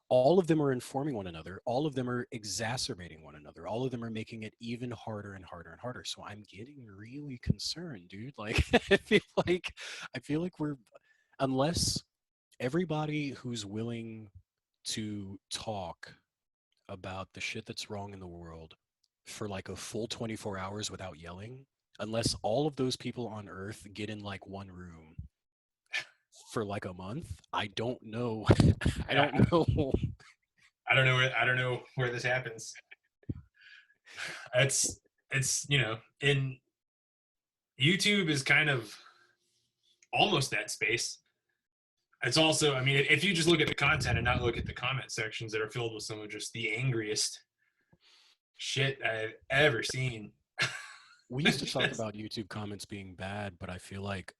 B: All of them are informing one another. All of them are exacerbating one another. All of them are making it even harder and harder and harder. So I'm getting really concerned, dude. Like I feel like we're, unless everybody who's willing to talk about the shit that's wrong in the world for like a full 24 hours without yelling, unless all of those people on earth get in like one room for like a month, I don't know. I don't know.
A: I don't know where this happens. It's in YouTube is kind of almost that space. It's also, I mean, if you just look at the content and not look at the comment sections that are filled with some of just the angriest shit I've ever seen.
B: We used to talk about YouTube comments being bad, but I feel like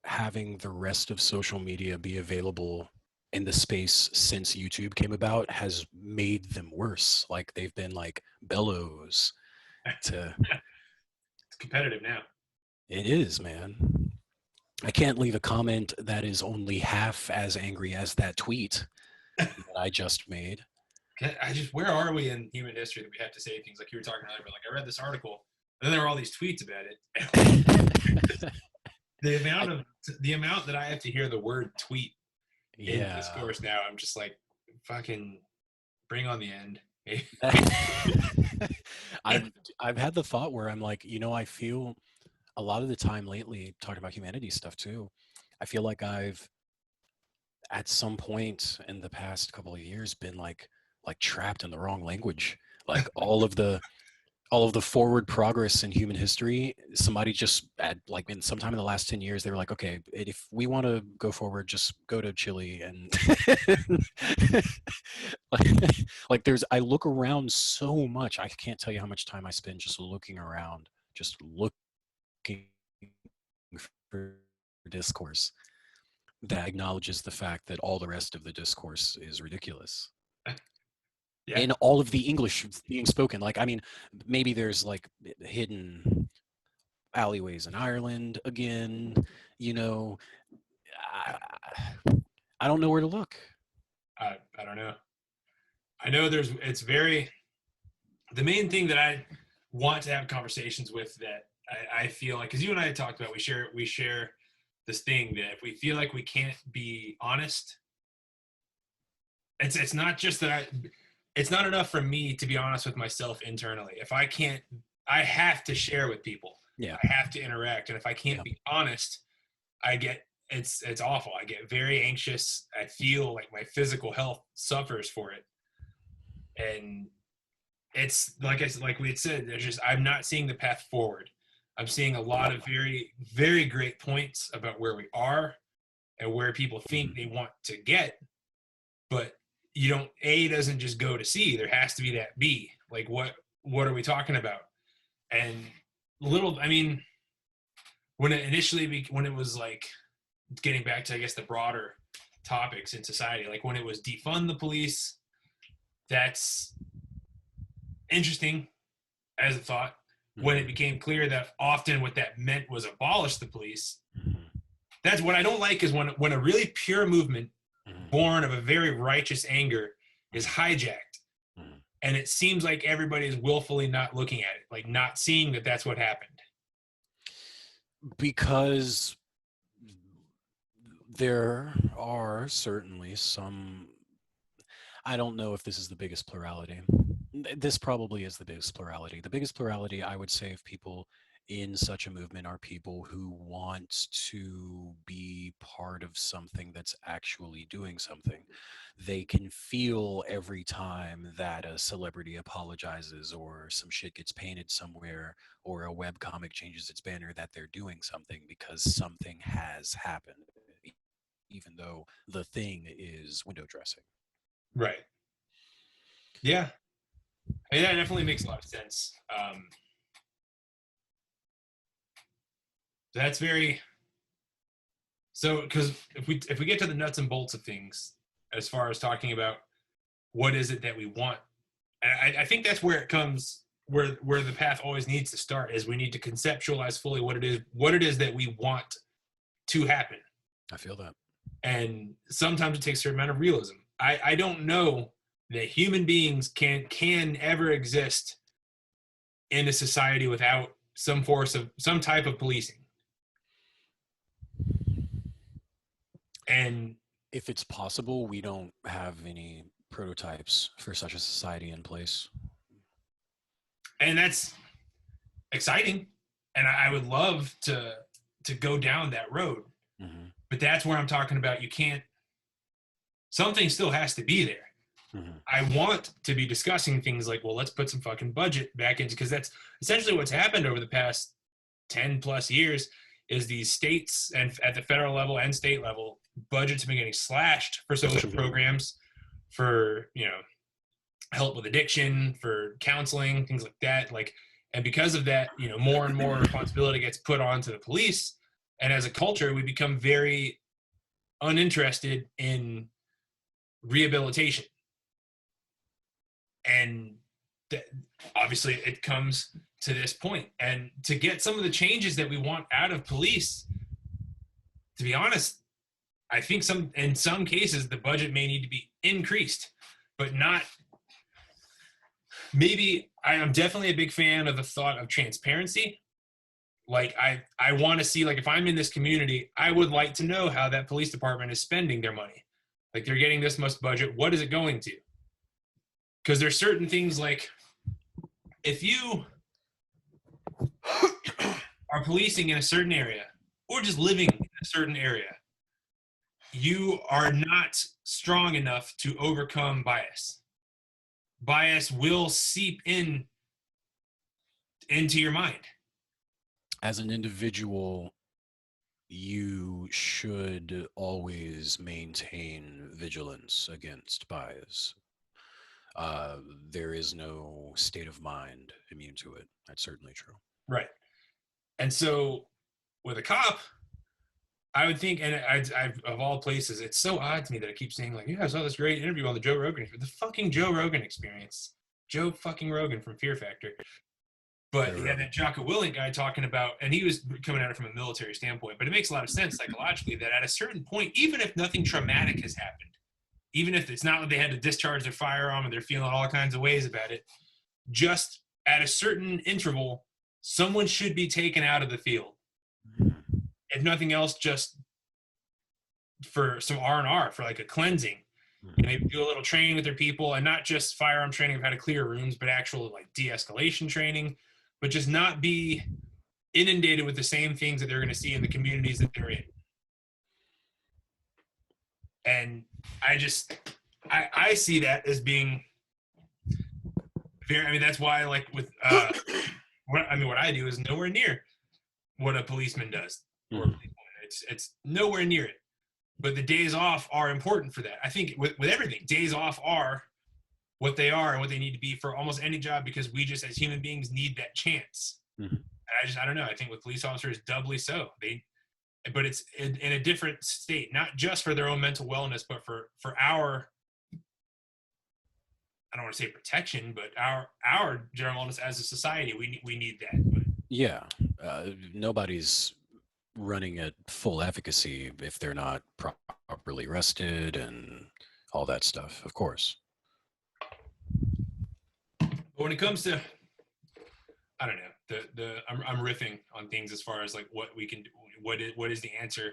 B: having the rest of social media be available in the space since YouTube came about has made them worse. Like they've been like bellows to.
A: It's competitive now.
B: It is, man. I can't leave a comment that is only half as angry as that tweet that I just made.
A: Where are we in human history that we have to say things like you were talking earlier? But like, I read this article, and then there were all these tweets about it. the amount that I have to hear the word tweet in discourse now, I'm just like, fucking bring on the end.
B: I've I've had the thought where I'm like, I feel a lot of the time lately, talking about humanity stuff too, I feel like I've at some point in the past couple of years been like trapped in the wrong language. Like all of the forward progress in human history, somebody just at like in sometime in the last 10 years, they were like, okay, if we want to go forward, just go to Chile and like, I look around so much. I can't tell you how much time I spend just looking around, just looking for discourse that acknowledges the fact that all the rest of the discourse is ridiculous.
A: Yeah.
B: In all of the English being spoken, like, I mean, maybe there's like hidden alleyways in Ireland again, you know, I, I don't know where to look.
A: I don't know. I know it's very, the main thing that I want to have conversations with that I feel like, because you and I had talked about, we share this thing that if we feel like we can't be honest, it's not just that it's not enough for me to be honest with myself internally. If I can't, I have to share with people.
B: Yeah.
A: I have to interact, and if I can't
B: Yeah.
A: be honest, I get it's awful. I get very anxious. I feel like my physical health suffers for it, and it's like we had said. There's just I'm not seeing the path forward. I'm seeing a lot of very very great points about where we are and where people think they want to get, but you don't A doesn't just go to C. There has to be that B. Like what are we talking about? And I mean, when it was like getting back to I guess the broader topics in society, like when it was defund the police, that's interesting as a thought. When it became clear that often what that meant was abolish the police, that's what I don't like is when a really pure movement born of a very righteous anger is hijacked, and it seems like everybody is willfully not looking at it, like not seeing that that's what happened.
B: Because there are certainly some, I don't know if this is the biggest plurality. This probably is the biggest plurality. The biggest plurality, I would say, of people in such a movement are people who want to be part of something that's actually doing something. They can feel every time that a celebrity apologizes or some shit gets painted somewhere or a webcomic changes its banner that they're doing something because something has happened, even though the thing is window dressing.
A: Right. Yeah. I mean, that definitely makes a lot of sense. That's very so because if we get to the nuts and bolts of things, as far as talking about what is it that we want, and I think that's where it comes where the path always needs to start is we need to conceptualize fully what it is that we want to happen.
B: I feel that.
A: And sometimes it takes a certain amount of realism. I don't know that human beings can ever exist in a society without some type of policing. And
B: if it's possible, we don't have any prototypes for such a society in place.
A: And that's exciting. And I would love to go down that road. Mm-hmm. But that's where I'm talking about something still has to be there. Mm-hmm. I want to be discussing things like, well, let's put some fucking budget back into, because that's essentially what's happened over the past 10 plus years is these states and at the federal level and state level, budgets have been getting slashed for social programs, for, help with addiction, for counseling, things like that. And because of that, more and more responsibility gets put onto the police. And as a culture, we become very uninterested in rehabilitation. And obviously it comes to this point. And to get some of the changes that we want out of police, to be honest, I think in some cases the budget may need to be increased, but not. Maybe I am definitely a big fan of the thought of transparency. Like I want to see, like, if I'm in this community, I would like to know how that police department is spending their money. Like, they're getting this much budget. What is it going to? Because there's certain things like if you are policing in a certain area or just living in a certain area, you are not strong enough to overcome bias. Bias will seep into your mind.
B: As an individual, you should always maintain vigilance against bias. There is no state of mind immune to it. That's certainly true.
A: Right. And so with a cop, I would think, and I've of all places, it's so odd to me that I keep saying like, yeah, I saw this great interview on the Joe Rogan, the fucking Joe Rogan experience, Joe fucking Rogan from Fear Factor. But he had that Jocko Willink guy talking about, and he was coming at it from a military standpoint, but it makes a lot of sense psychologically that at a certain point, even if nothing traumatic has happened, even if it's not that they had to discharge their firearm and they're feeling all kinds of ways about it, just at a certain interval, someone should be taken out of the field. If nothing else, just for some R&R, for like a cleansing. Maybe do a little training with their people, and not just firearm training of how to clear rooms, but actual like de-escalation training, but just not be inundated with the same things that they're going to see in the communities that they're in. And I see that as being very, I mean, that's why like with, what I do is nowhere near what a policeman does. Or it's nowhere near it. But the days off are important for that. I think with everything, days off are what they are and what they need to be for almost any job, because we just as human beings need that chance. And I don't know. I think with police officers, doubly so. But it's in a different state, not just for their own mental wellness, but for our, I don't want to say protection, but our general wellness as a society. We need that. But,
B: yeah, nobody's running at full efficacy if they're not properly rested and all that stuff, of course.
A: But when it comes to, I don't know, I'm riffing on things as far as like what we can do, what is the answer?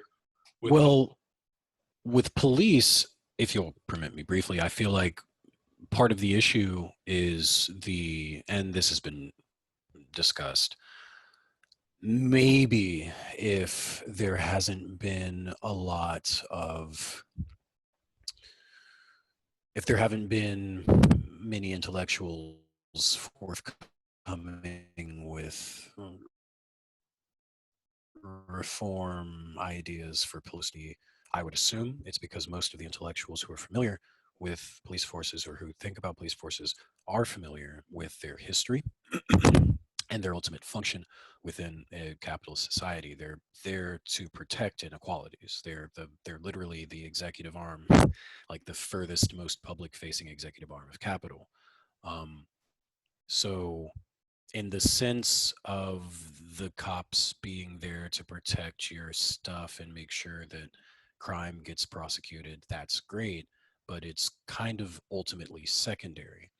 B: With police, if you'll permit me briefly, I feel like part of the issue is and this has been discussed, maybe if there hasn't been if there haven't been many intellectuals forthcoming with reform ideas for police, I would assume it's because most of the intellectuals who are familiar with police forces or who think about police forces are familiar with their history and their ultimate function within a capitalist society. They're there to protect inequalities. They're literally the executive arm, like the furthest, most public-facing executive arm of capital. So in the sense of the cops being there to protect your stuff and make sure that crime gets prosecuted, that's great, but it's kind of ultimately secondary.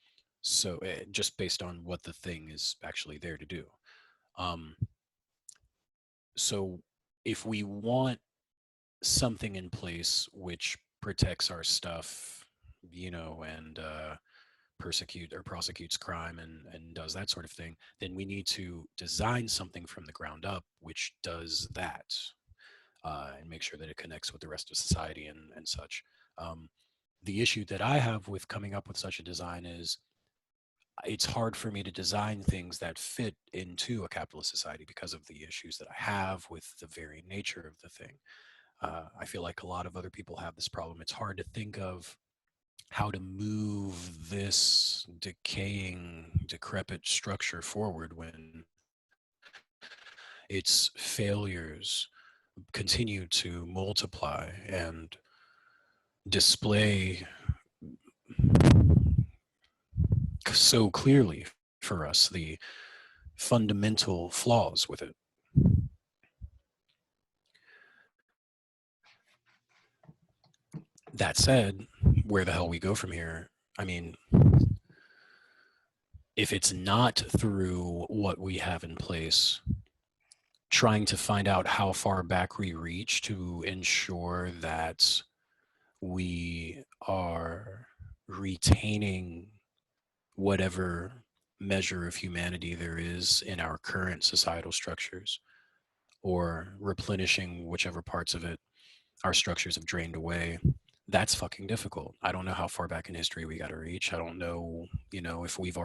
B: So just based on what the thing is actually there to do. So if we want something in place which protects our stuff, and prosecutes crime and does that sort of thing, then we need to design something from the ground up which does that, and make sure that it connects with the rest of society and such. The issue that I have with coming up with such a design is it's hard for me to design things that fit into a capitalist society because of the issues that I have with the very nature of the thing. I feel like a lot of other people have this problem. It's hard to think of how to move this decaying, decrepit structure forward when its failures continue to multiply and display so clearly for us the fundamental flaws with it. That said, where the hell we go from here? I mean, if it's not through what we have in place, trying to find out how far back we reach to ensure that we are retaining whatever measure of humanity there is in our current societal structures, or replenishing whichever parts of it our structures have drained away. That's fucking difficult. I don't know how far back in history we got to reach. I don't know, if we've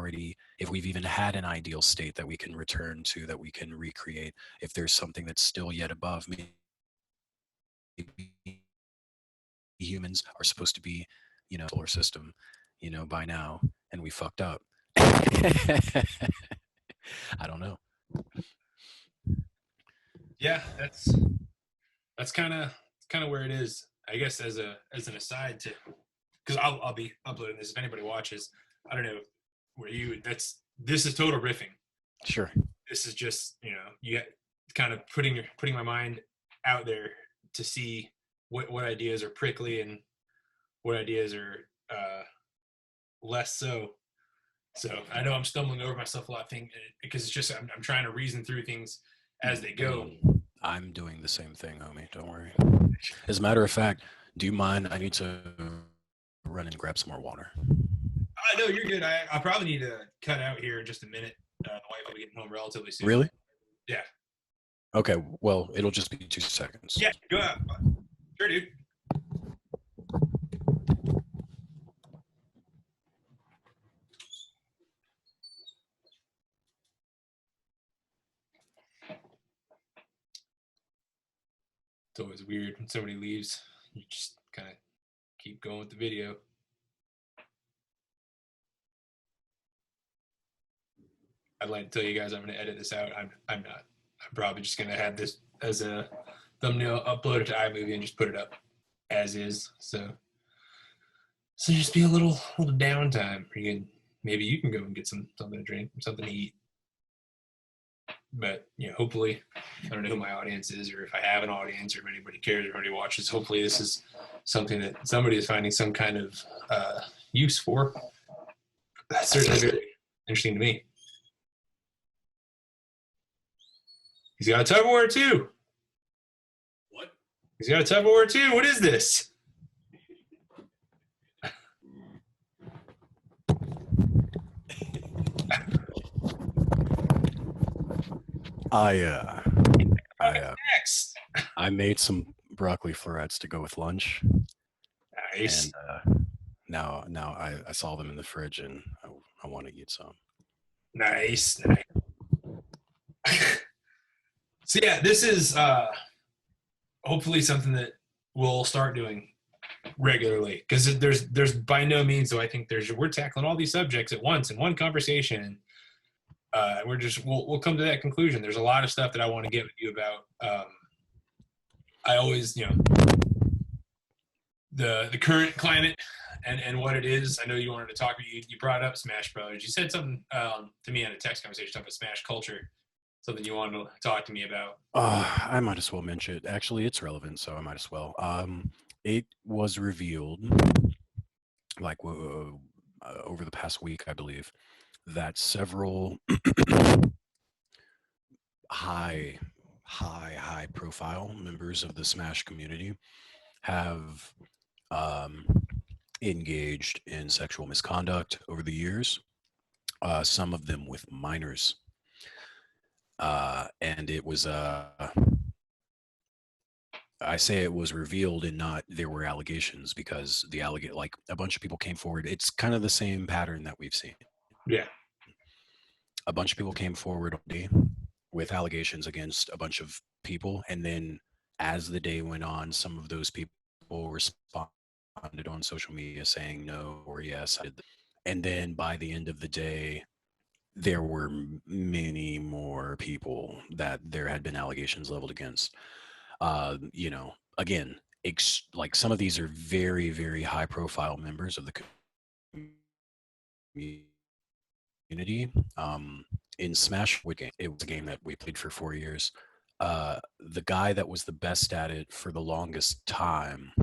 B: even had an ideal state that we can return to, that we can recreate. If there's something that's still yet above, maybe humans are supposed to be, solar system, by now, and we fucked up. I don't know.
A: Yeah, that's kind of where it is. I guess as an aside to, because I'll be uploading this if anybody watches. I don't know where this is total riffing.
B: Sure.
A: This is just you kind of putting my mind out there to see what ideas are prickly and what ideas are less so. So I know I'm stumbling over myself a lot, because it's just I'm trying to reason through things as they go.
B: I'm doing the same thing, homie. Don't worry. As a matter of fact, do you mind? I need to run and grab some more water.
A: No, you're good. I probably need to cut out here in just a minute. The wife will be getting home relatively soon.
B: Really?
A: Yeah.
B: Okay. Well, it'll just be 2 seconds.
A: Yeah, go out. Sure, dude. It's always weird when somebody leaves. You just kind of keep going with the video. I'd like to tell you guys I'm going to edit this out. I'm not. I'm probably just going to have this as a thumbnail, upload it to iMovie, and just put it up as is. So just be a little downtime. Maybe you can go and get something to drink, something to eat. But hopefully, I don't know who my audience is, or if I have an audience, or if anybody cares, or anybody watches. Hopefully, this is something that somebody is finding some kind of use for. That's certainly very interesting to me. He's got a Tupperware too. What? He's got a Tupperware too. What is this? Next.
B: I made some broccoli florets to go with lunch.
A: Nice.
B: And now I saw them in the fridge, and I want to eat some.
A: Nice. So yeah, this is hopefully something that we'll start doing regularly, because there's by no means do I think we're tackling all these subjects at once in one conversation. We'll come to that conclusion. There's a lot of stuff that I want to get with you about. I always, the current climate and what it is. I know you wanted to talk. You brought up Smash Brothers. You said something to me in a text conversation about Smash culture. Something you wanted to talk to me about.
B: I might as well mention it. Actually, it's relevant, so I might as well. It was revealed, like over the past week, I believe, that several high profile members of the Smash community have engaged in sexual misconduct over the years, some of them with minors. And it was I say it was revealed and not there were allegations, because like a bunch of people came forward. It's kind of the same pattern that we've seen.
A: Yeah.
B: A bunch of people came forward with allegations against a bunch of people, and then as the day went on, some of those people responded on social media saying no or yes, I did this. And then by the end of the day, there were many more people that there had been allegations leveled against. Again, like some of these are very, very high profile members of the community. In Smash, it was a game that we played for 4 years. The guy that was the best at it for the longest time,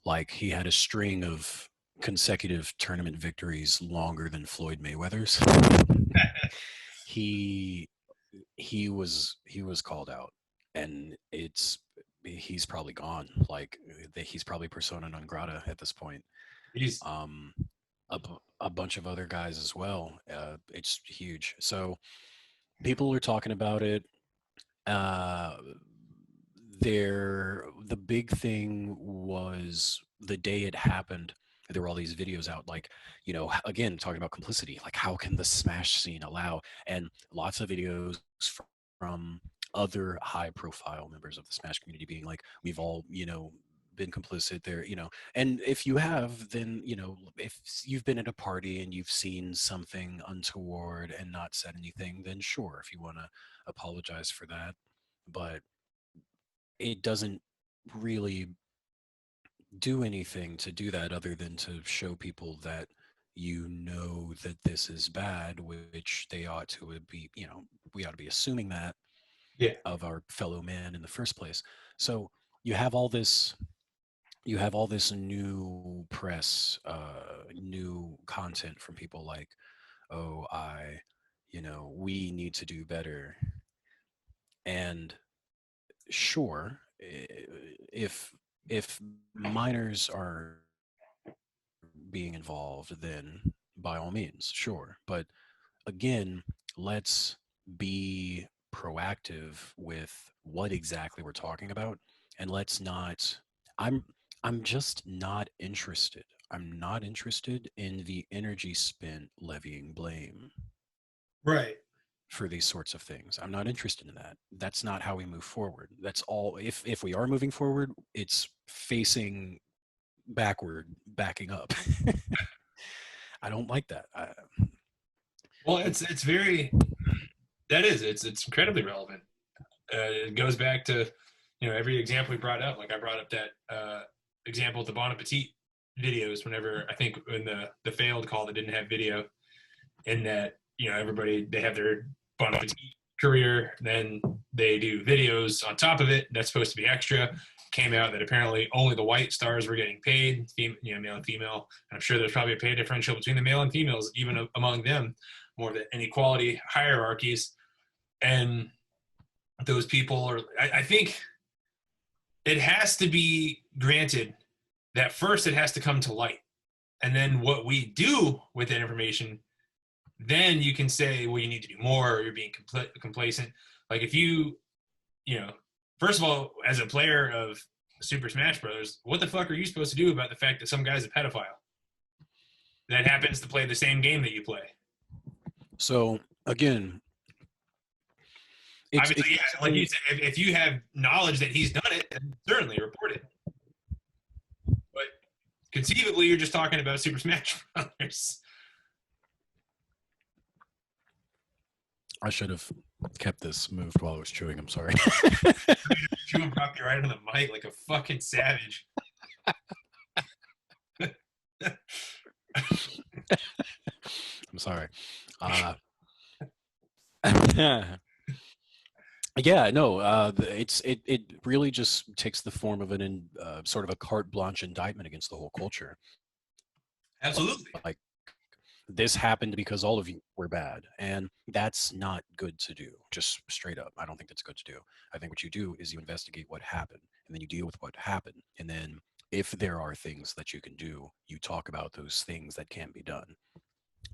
B: like he had a string of consecutive tournament victories longer than Floyd Mayweather's. he was called out, and he's probably gone. Like he's probably persona non grata at this point.
A: He's
B: a bunch of other guys as well. It's huge. So people are talking about it. Uh, the big thing was the day it happened. There were all these videos out, like, again, talking about complicity. Like, how can the Smash scene allow? And lots of videos from other high profile members of the Smash community being like, we've all, been complicit there, and if you have, then, if you've been at a party and you've seen something untoward and not said anything, then sure, if you want to apologize for that. But it doesn't really do anything to do that other than to show people that that this is bad, which they ought to be, we ought to be assuming that
A: Yeah.
B: of our fellow man in the first place. So you have all this new press, new content from people like, oh, we need to do better. And sure, if minors are being involved, then by all means, sure. But again, let's be proactive with what exactly we're talking about, and let's not. I'm I'm just not interested. I'm not interested in the energy spent levying blame
A: Right.
B: for these sorts of things. I'm not interested in that. That's not how we move forward. That's all. If we are moving forward, it's facing backward, backing up. I don't like that.
A: Well, it's very it's incredibly relevant. It goes back to every example we brought up. Like I brought up that example of the Bon Appetit videos. Whenever I think in the failed call that didn't have video, in that everybody they have their Bon Appetit career, then they do videos on top of it. That's supposed to be extra. Came out that apparently only the white stars were getting paid, male and female. And I'm sure there's probably a pay differential between the male and females, even among them, more than inequality hierarchies. And those people are, I think it has to be granted that first it has to come to light. And then what we do with that information, then you can say, well, you need to do more or you're being complacent. Like if first of all, as a player of Super Smash Bros., what the fuck are you supposed to do about the fact that some guy's a pedophile that happens to play the same game that you play?
B: So again,
A: obviously, yeah, like you said, if you have knowledge that he's done it, then certainly report it. But conceivably, you're just talking about Super Smash Brothers.
B: I should have kept this moved while I was chewing. I'm sorry.
A: Chewing broccoli right on the mic like a fucking savage.
B: I'm sorry. Yeah, no. It really just takes the form of sort of a carte blanche indictment against the whole culture.
A: Absolutely.
B: Like this happened because all of you were bad, and that's not good to do. Just straight up, I don't think that's good to do. I think what you do is you investigate what happened, and then you deal with what happened, and then if there are things that you can do, you talk about those things that can be done.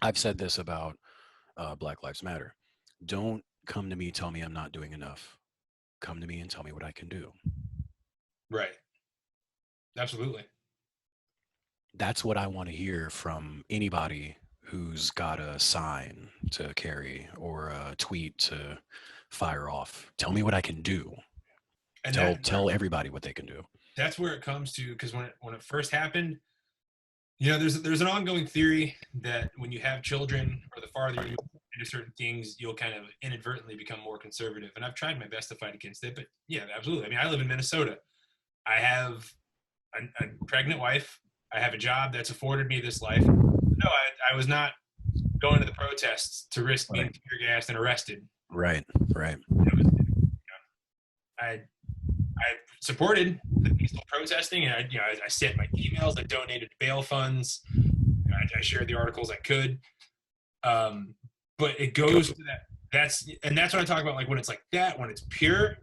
B: I've said this about Black Lives Matter. Don't come to me, tell me I'm not doing enough. Come to me and tell me what I can do.
A: Right. Absolutely.
B: That's what I want to hear from anybody who's got a sign to carry or a tweet to fire off. Tell me what I can do. And tell everybody what they can do.
A: That's where it comes to, because when it first happened, there's an ongoing theory that when you have children or the farther you into certain things, you'll kind of inadvertently become more conservative. And I've tried my best to fight against it, but yeah, absolutely. I mean, I live in Minnesota. I have a pregnant wife. I have a job that's afforded me this life. No, I was not going to the protests to risk being tear gassed and arrested.
B: Right.
A: I supported the peaceful protesting, and I sent my emails. I donated bail funds. I shared the articles I could. But it goes to that. That's what I talk about. Like when it's like that, when it's pure,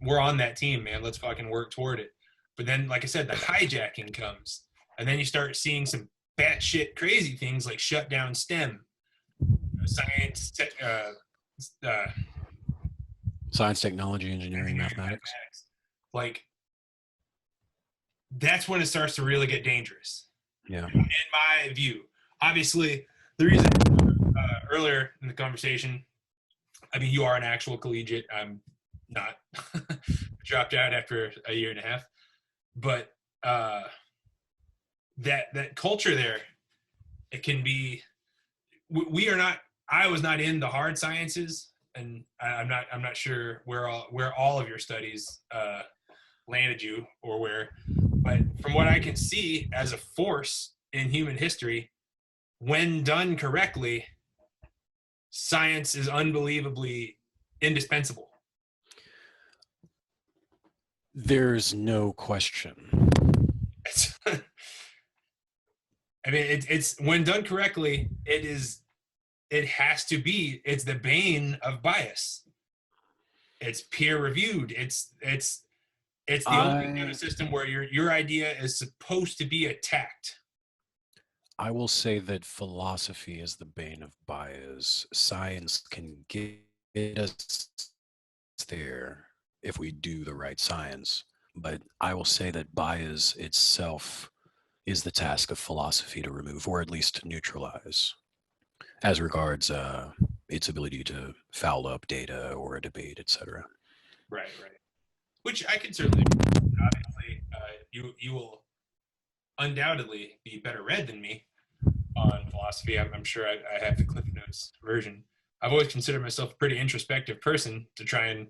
A: we're on that team, man. Let's fucking work toward it. But then, like I said, the hijacking comes, and then you start seeing some batshit crazy things like shut down STEM, science,
B: Science, technology, engineering, mathematics.
A: like that's when it starts to really get dangerous.
B: Yeah.
A: In my view, obviously, the reason earlier in the conversation, I mean, you are an actual collegiate. I'm not. Dropped out after a year and a half, but that culture there, it can be. We are not. I was not in the hard sciences, and I'm not sure where all of your studies landed you or where, but from what I can see as a force in human history, when done correctly, science is unbelievably indispensable.
B: There's no question.
A: It's, I mean, it's when done correctly, it has to be. It's the bane of bias. It's peer reviewed. It's the only kind of system where your idea is supposed to be attacked.
B: I will say that philosophy is the bane of bias. Science can get us there if we do the right science. But I will say that bias itself is the task of philosophy to remove, or at least neutralize, as regards its ability to foul up data or a debate, etc.
A: Right. Which I can certainly. Obviously, you will undoubtedly be better read than me on philosophy. I'm sure I have the Cliff Notes version. I've always considered myself a pretty introspective person to try and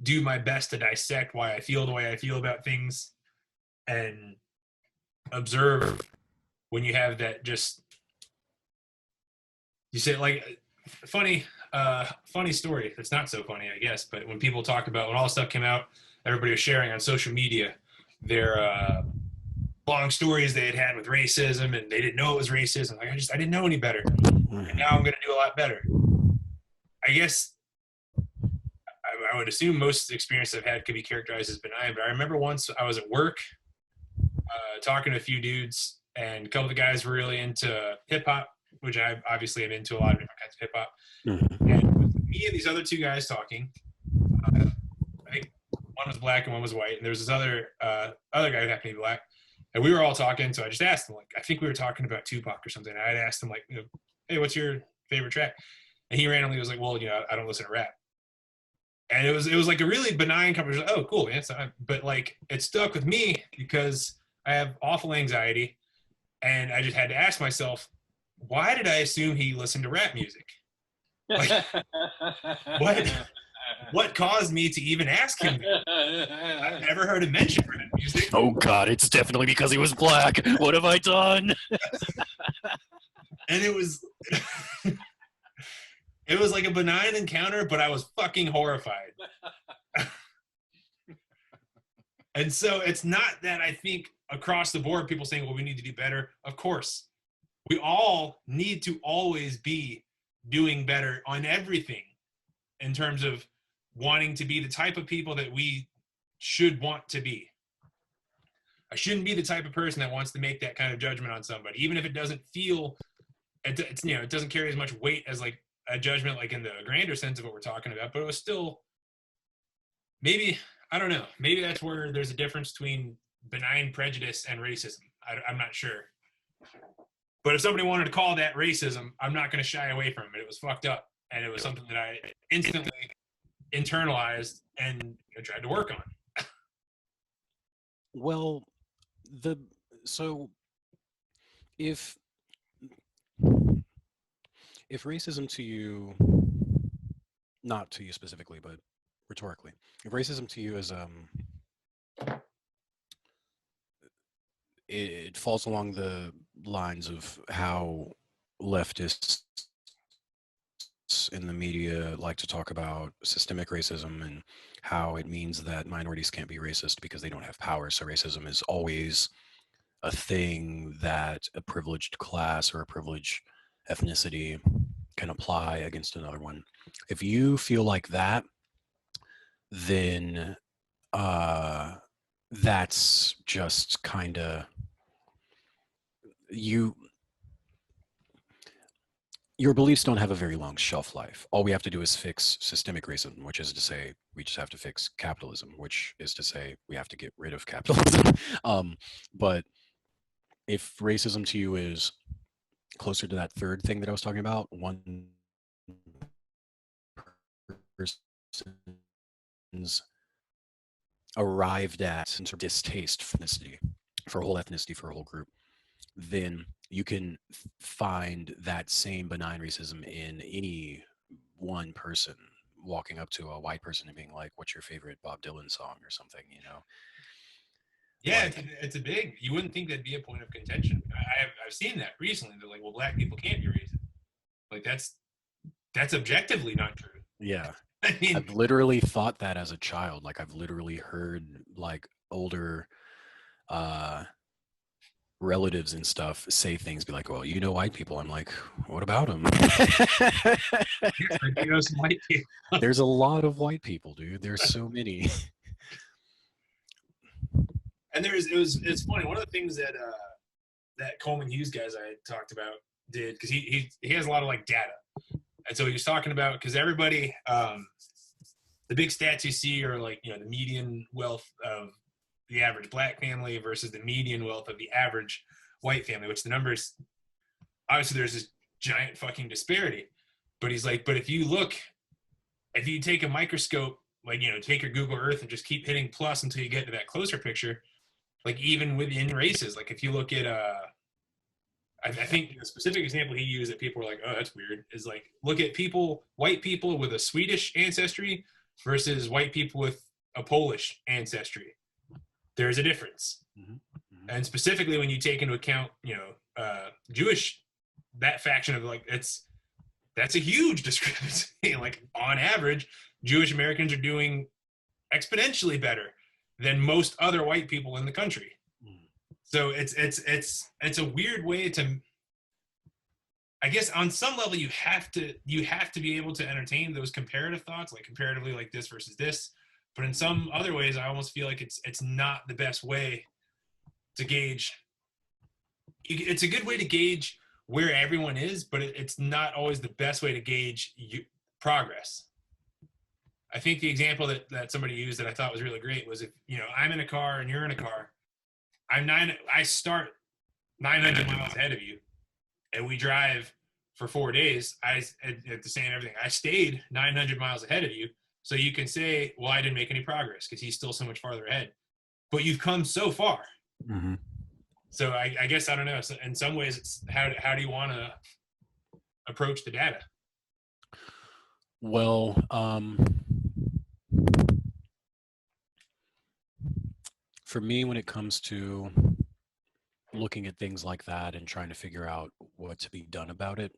A: do my best to dissect why I feel the way I feel about things and observe when you have that just you say like funny story that's not so funny I guess, but when people talk about when all this stuff came out, everybody was sharing on social media their long stories they had with racism and they didn't know it was racism. Like I didn't know any better, and now I'm going to do a lot better. I guess I would assume most experience I've had could be characterized as benign, but I remember once I was at work talking to a few dudes, and a couple of the guys were really into hip hop, which I obviously am into a lot of different kinds of hip hop. And with me and these other two guys talking, I think one was black and one was white, and there was this other guy who happened to be black, and we were all talking. So I just asked him, like, I think we were talking about Tupac or something. I had asked him, like, hey, what's your favorite track? And he randomly was like, well, I don't listen to rap. And it was like a really benign conversation. Oh, cool, man. But like it stuck with me because I have awful anxiety, and I just had to ask myself, why did I assume he listened to rap music? Like, what caused me to even ask him that? I've never heard him mention rap music.
B: Oh God, it's definitely because he was black. What have I done?
A: And it was it was like a benign encounter, but I was fucking horrified. And so it's not that I think across the board people saying, well, we need to do better. Of course, we all need to always be doing better on everything in terms of wanting to be the type of people that we should want to be. I shouldn't be the type of person that wants to make that kind of judgment on somebody, even if it doesn't feel, it doesn't carry as much weight as like a judgment, like in the grander sense of what we're talking about. But it was still, maybe, I don't know, maybe that's where there's a difference between benign prejudice and racism. I'm not sure. But if somebody wanted to call that racism, I'm not going to shy away from it. It was fucked up, and it was something that I instantly internalized and tried to work on.
B: Well, so if racism to you, not to you specifically, but rhetorically, if racism to you is it falls along the lines of how leftists in the media like to talk about systemic racism and how it means that minorities can't be racist because they don't have power. So racism is always a thing that a privileged class or a privileged ethnicity can apply against another one. If you feel like that, then that's just kind of, you your beliefs don't have a very long shelf life. All we have to do is fix systemic racism, which is to say we just have to fix capitalism, which is to say we have to get rid of capitalism. But if racism to you is closer to that third thing that I was talking about, one person's arrived at some sort of distaste for ethnicity, for a whole ethnicity, for a whole group, then you can find that same benign racism in any one person walking up to a white person and being like, "What's your favorite Bob Dylan song?" or something, you know?
A: Yeah,
B: Like,
A: it's a big. You wouldn't think that'd be a point of contention. I've seen that recently. They're like, well, black people can't be racist. Like that's objectively not true.
B: yeah.
A: I mean,
B: I've literally thought that as a child. Like I've literally heard like older uh relatives and stuff say things, be like, "Well, you know white people." I'm like, "What about them?"
A: yes, I do know some white people.
B: There's a lot of white people, dude. There's so many.
A: And it's funny. One of the things that that Coleman Hughes guys I talked about did because he has a lot of like data, and so he was talking about because everybody the big stats you see are like the median wealth of the average black family versus the median wealth of the average white family, which the numbers obviously there's this giant fucking disparity. But he's like, but if you take a microscope, like take your Google Earth and just keep hitting plus until you get to that closer picture, like even within races, like if you look at I think the specific example he used that people were like, oh, that's weird, is like look at white people with a Swedish ancestry versus white people with a Polish ancestry. There's a difference.
B: Mm-hmm. Mm-hmm.
A: And specifically when you take into account, Jewish, that faction of like that's a huge discrepancy. Like on average, Jewish Americans are doing exponentially better than most other white people in the country. So it's a weird way to. I guess on some level you have to be able to entertain those comparative thoughts, like comparatively like this versus this. But in some other ways, I almost feel like it's not the best way to gauge. It's a good way to gauge where everyone is, but it's not always the best way to gauge progress. I think the example that somebody used that I thought was really great was if I'm in a car and you're in a car, I start 900 miles ahead of you, and we drive for 4 days. At the same everything, I stayed 900 miles ahead of you, so you can say, well, I didn't make any progress because he's still so much farther ahead. But you've come so far.
B: Mm-hmm.
A: So I guess I don't know. So in some ways, it's how do you want to approach the data?
B: Well, for me, when it comes to looking at things like that and trying to figure out what to be done about it,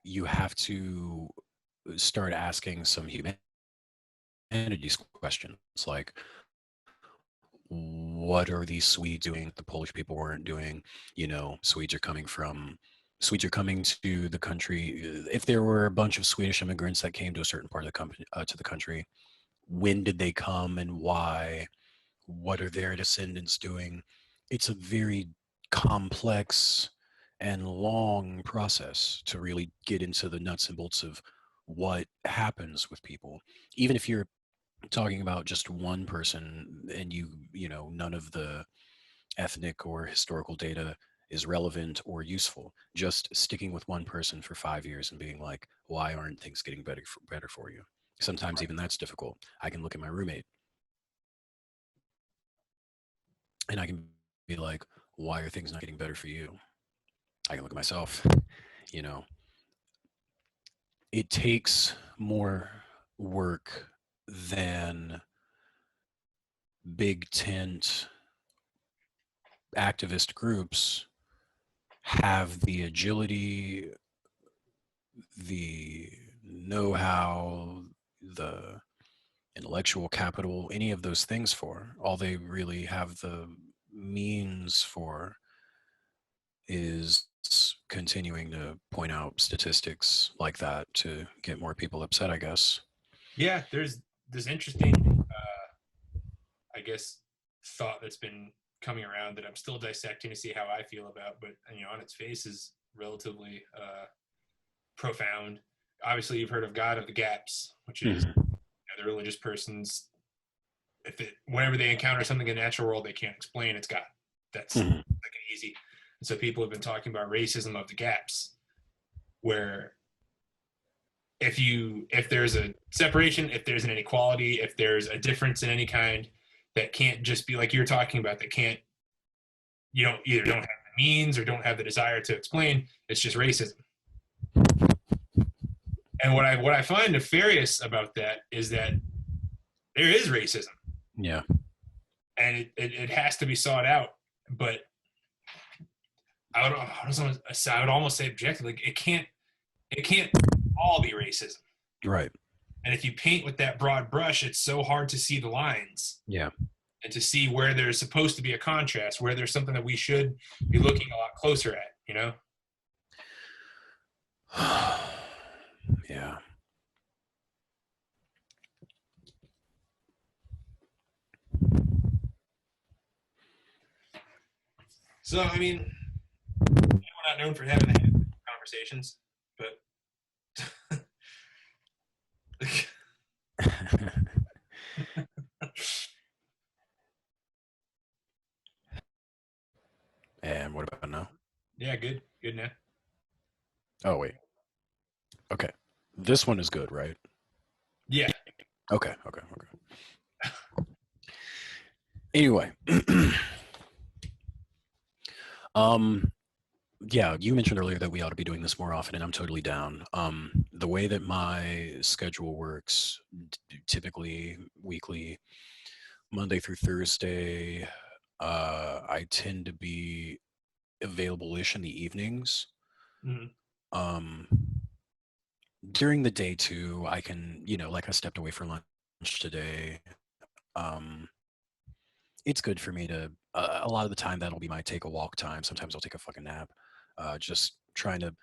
B: you have to start asking some humanities questions like, what are these Swedes doing the Polish people weren't doing? Swedes are coming to the country. If there were a bunch of Swedish immigrants that came to a certain part of the country, when did they come and why? What are their descendants doing? It's a very complex and long process to really get into the nuts and bolts of what happens with people. Even if you're talking about just one person and none of the ethnic or historical data is relevant or useful, just sticking with one person for 5 years and being like, why aren't things getting better for you? Sometimes even that's difficult. I can look at my roommate and I can be like, why are things not getting better for you? I can look at myself. you know it takes more work than big tent activist groups have the agility, the know-how, the intellectual capital, any of those things for. All they really have the means for is continuing to point out statistics like that to get more people upset, I guess.
A: Yeah, there's this interesting, I guess, thought that's been coming around that I'm still dissecting to see how I feel about, but on its face is relatively profound. Obviously, you've heard of God of the Gaps, which is the religious person's, whenever they encounter something in the natural world they can't explain, it's God. That's like an easy. And so people have been talking about racism of the gaps, where if there's a separation, if there's an inequality, if there's a difference in any kind, that can't just be like you're talking about, that can't, you don't either don't have the means or don't have the desire to explain, it's just racism. And what I find nefarious about that is that there is racism.
B: Yeah.
A: And it has to be sought out. But I would almost say objectively, it can't all be racism.
B: Right.
A: And if you paint with that broad brush, it's so hard to see the lines.
B: Yeah.
A: And to see where there's supposed to be a contrast, where there's something that we should be looking a lot closer at,
B: Yeah.
A: So, I mean, we're not known for having conversations, but
B: And what about now?
A: yeah, good now.
B: Oh, wait. Okay. This one is good, right?
A: Yeah.
B: Okay. Anyway. Yeah, you mentioned earlier that we ought to be doing this more often, and I'm totally down. The way that my schedule works, typically weekly, Monday through Thursday, I tend to be available-ish in the evenings. During the day too, I can, like I stepped away for lunch today. It's good for me to, a lot of the time that'll be my take a walk time. Sometimes I'll take a fucking nap. Just trying to,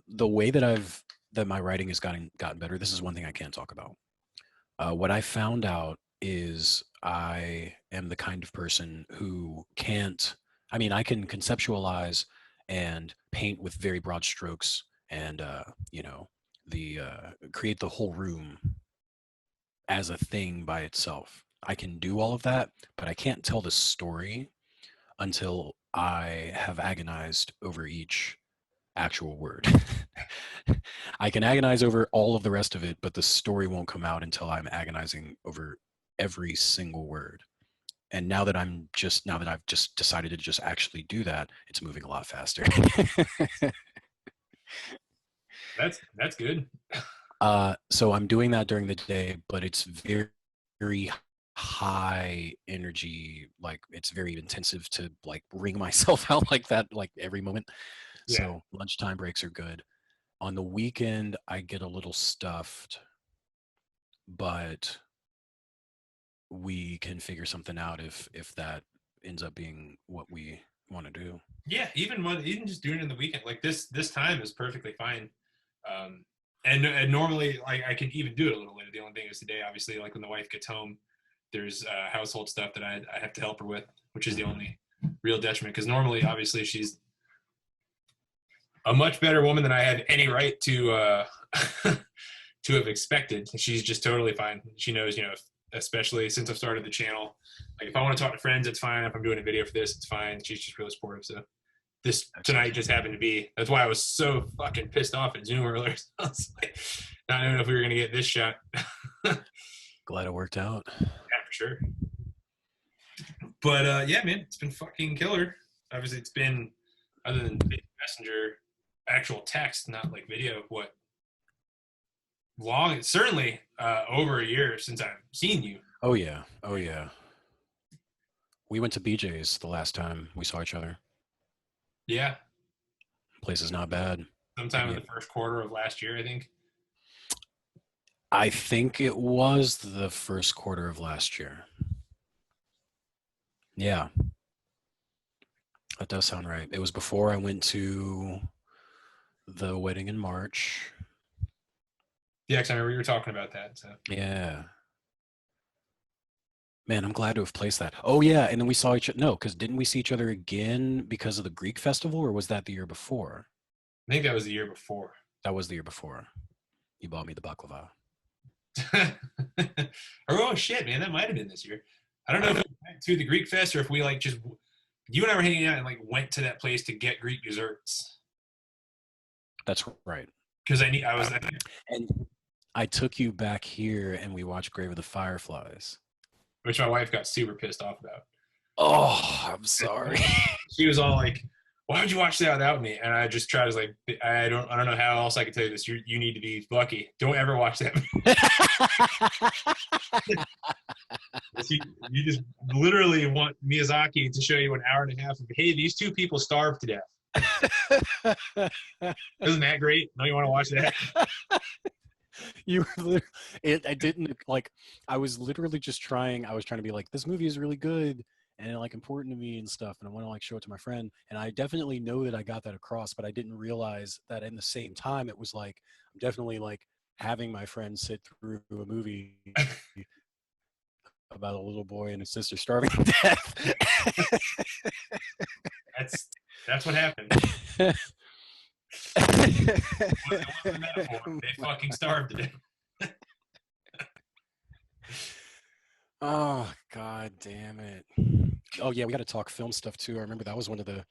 B: the way that my writing has gotten better. This is one thing I can't talk about. What I found out is I am the kind of person who can't, I can conceptualize and paint with very broad strokes and, create the whole room as a thing by itself. I can do all of that, but I can't tell the story until I have agonized over each actual word. I can agonize over all of the rest of it, but the story won't come out until I'm agonizing over every single word. And now that I've just decided to just actually do that, it's moving a lot faster.
A: That's good.
B: So I'm doing that during the day, but it's very, very high energy. Like it's very intensive to like wring myself out like that, like every moment.
A: Yeah.
B: So lunchtime breaks are good. On the weekend, I get a little stuffed, but we can figure something out if that ends up being what we want to do.
A: Yeah, even just doing it in the weekend, like this time is perfectly fine. And normally, like I can even do it a little later. The only thing is today, obviously, like when the wife gets home, there's household stuff that I have to help her with, which is the only real detriment. Because normally, obviously, she's a much better woman than I had any right to to have expected. She's just totally fine. She knows, especially since I've started the channel, like if I want to talk to friends, it's fine. If I'm doing a video for this, it's fine. She's just really supportive. So this tonight just happened to be. That's why I was so fucking pissed off at Zoom earlier. I was like, not knowing if we were gonna get this shot.
B: Glad it worked out.
A: Yeah, for sure. But yeah, man, it's been fucking killer. Obviously, it's been, other than Messenger, actual text, not like video. What long? Certainly over a year since I've seen you.
B: Oh yeah. We went to BJ's the last time we saw each other.
A: Yeah.
B: Place is not bad.
A: Sometime in the first quarter of last year, I think.
B: I think it was the first quarter of last year. Yeah. That does sound right. It was before I went to the wedding in March.
A: Yeah, because I remember you were talking about that. So.
B: Yeah. Man, I'm glad to have placed that. Oh yeah, and then we saw each other. No, because didn't we see each other again because of the Greek festival, or was that the year before?
A: I think that was the year before.
B: That was the year before. You bought me the baklava.
A: Oh shit, man, that might have been this year. I don't know if we went to the Greek fest or if we like just you and I were hanging out and like went to that place to get Greek desserts
B: That's right.
A: because I was
B: And I took you back here, and we watched Grave of the Fireflies.
A: which my wife got super pissed off about.
B: Oh, I'm sorry.
A: She was all like, "Why would you watch that without me?" And I just tried to like, I don't know how else I can tell you this. You need to be lucky. Don't ever watch that. You just literally want Miyazaki to show you an hour and a half of, hey, these two people starved to death. Isn't that great? Don't you want to watch that?
B: You were I didn't like. I was literally just trying. I was trying to be like, this movie is really good and like important to me and stuff, and I want to like show it to my friend. And I definitely know that I got that across, but I didn't realize that in the same time it was like I'm definitely like having my friend sit through a movie about a little boy and his sister starving to death.
A: That's that's what happened. It wasn't a metaphor. They fucking starved to death.
B: Oh god damn it. Oh yeah, we got to talk film stuff too. I remember that was one of the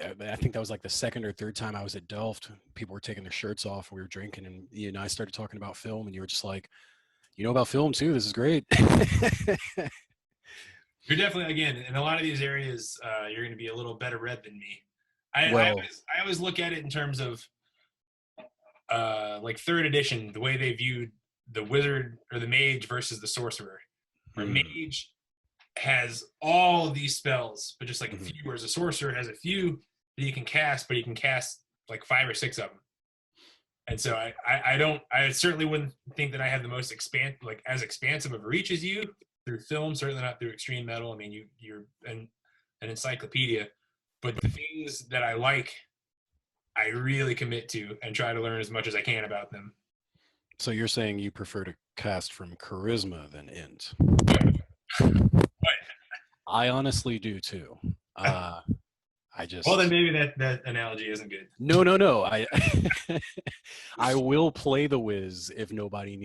B: I think that was like the second or third time I was at Delft. People were taking their shirts off and we were drinking, and you and I started talking about film, and you were just like, you know about film too, this is great.
A: You're definitely again in a lot of these areas. You're going to be a little better read than me.
B: Well,
A: I always look at it in terms of like third edition, the way they viewed the wizard or the mage versus the sorcerer. Where mage has all of these spells, but just like a few. Whereas a sorcerer has a few that he can cast, but he can cast like 5 or 6 of them. And so I don't I certainly wouldn't think that I have the most as expansive of a reach as you through film, certainly not through extreme metal. I mean you're an encyclopedia, but the things that I like I really commit to and try to learn as much as I can about them.
B: so you're saying you prefer to cast from charisma than int.
A: But
B: I honestly do too. I
A: well, then
B: just
A: maybe that analogy isn't good.
B: no. I I will play the whiz if nobody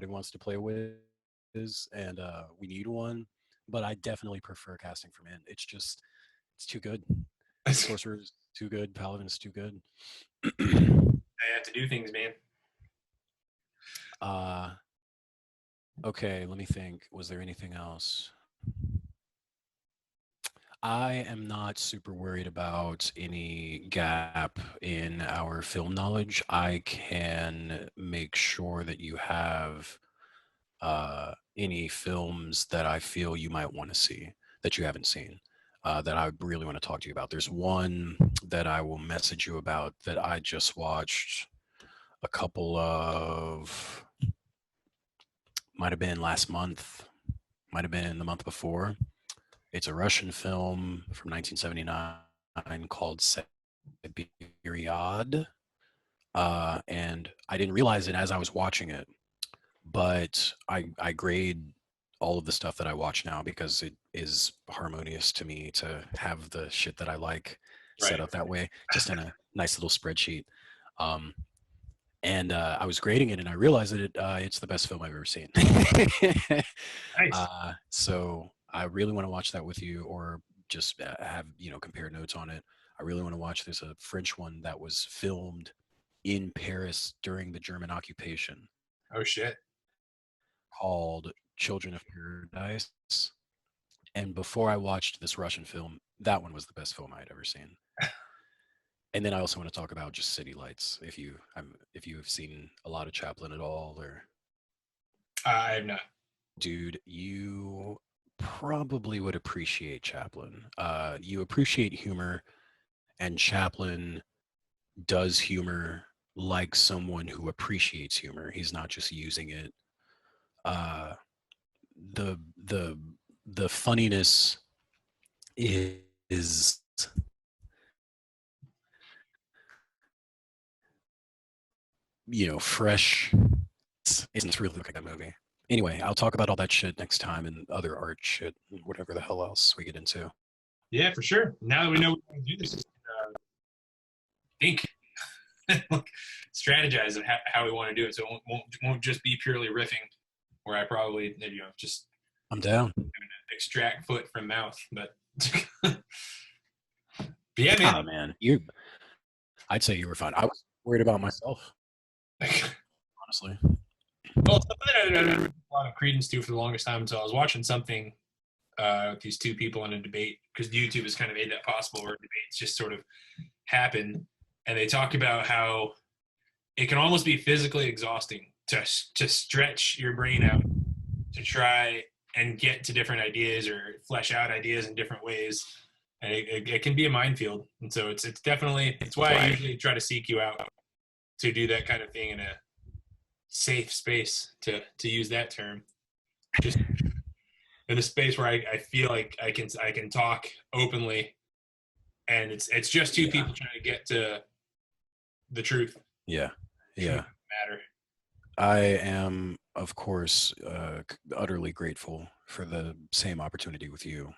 B: wants to play whiz, and we need one. But I definitely prefer casting from int. It's just it's too good. Sorcerer's too good. Paladin's too good.
A: I have to do things, man.
B: uh, okay, let me think. Was there anything else? I am not super worried about any gap in our film knowledge. I can make sure that you have any films that I feel you might want to see that you haven't seen. That I really want to talk to you about. There's one that I will message you about that I just watched a couple of, might have been last month, might have been the month before. It's a Russian film from 1979 called Siberiad. And I didn't realize it as I was watching it, but I grade all of the stuff that I watch now because it is harmonious to me to have the shit that I like set
A: Right.
B: up that way, just in a nice little spreadsheet. Um, and I was grading it, and I realized that it's the best film I've ever seen.
A: Nice.
B: So I really want to watch that with you, or just have compare notes on it. I really want to watch. There's a French one that was filmed in Paris during the German occupation
A: Oh shit.
B: called Children of Paradise. And before I watched this Russian film, that one was the best film I'd ever seen. And then I also want to talk about just City Lights. If you have seen a lot of Chaplin at all, or
A: I have not.
B: dude, you probably would appreciate Chaplin. You appreciate humor, and Chaplin does humor like someone who appreciates humor. He's not just using it. Uh, the the the funniness is fresh. It's really look at that movie. Anyway, I'll talk about all that shit next time and other art shit, whatever the hell else we get into.
A: Yeah, for sure. Now that we know we want to do this, think, like, strategize of how we want to do it, so it won't just be purely riffing, where I probably just
B: I'm down.
A: extract foot from mouth. But, but yeah, man.
B: Ah, man, I'd say you were fine. I was worried about myself, honestly.
A: Well, something that I didn't have a lot of credence to for the longest time until I was watching something with these two people in a debate, because YouTube has kind of made that possible, where debates just sort of happen, and they talk about how it can almost be physically exhausting to stretch your brain out to try and get to different ideas or flesh out ideas in different ways, and it can be a minefield. And so it's definitely, it's why I usually try to seek you out to do that kind of thing in a safe space, to use that term, just in a space where I feel like I can talk openly, and it's just two people trying to get to the truth.
B: Yeah.
A: Matter.
B: I am, of course, utterly grateful for the same opportunity with you.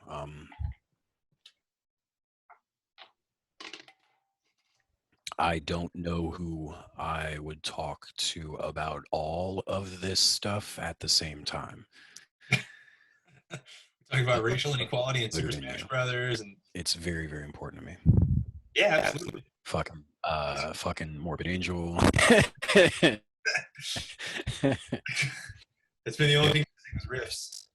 B: I don't know who I would talk to about all of this stuff at the same time.
A: Talking about racial inequality and Super Smash Brothers, and
B: it's very, very important to me.
A: Yeah, absolutely.
B: Fucking Morbid Angel.
A: It's been the only thing was riffs.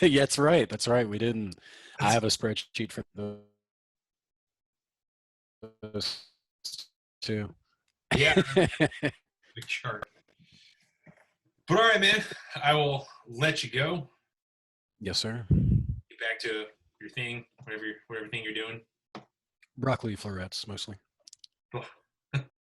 B: Yeah, that's right. That's right. We didn't. I have a spreadsheet for those too.
A: Yeah. Big chart. But all right, man. I will let you go.
B: Yes, sir.
A: Get back to your thing, whatever thing you're doing.
B: Broccoli florets, mostly.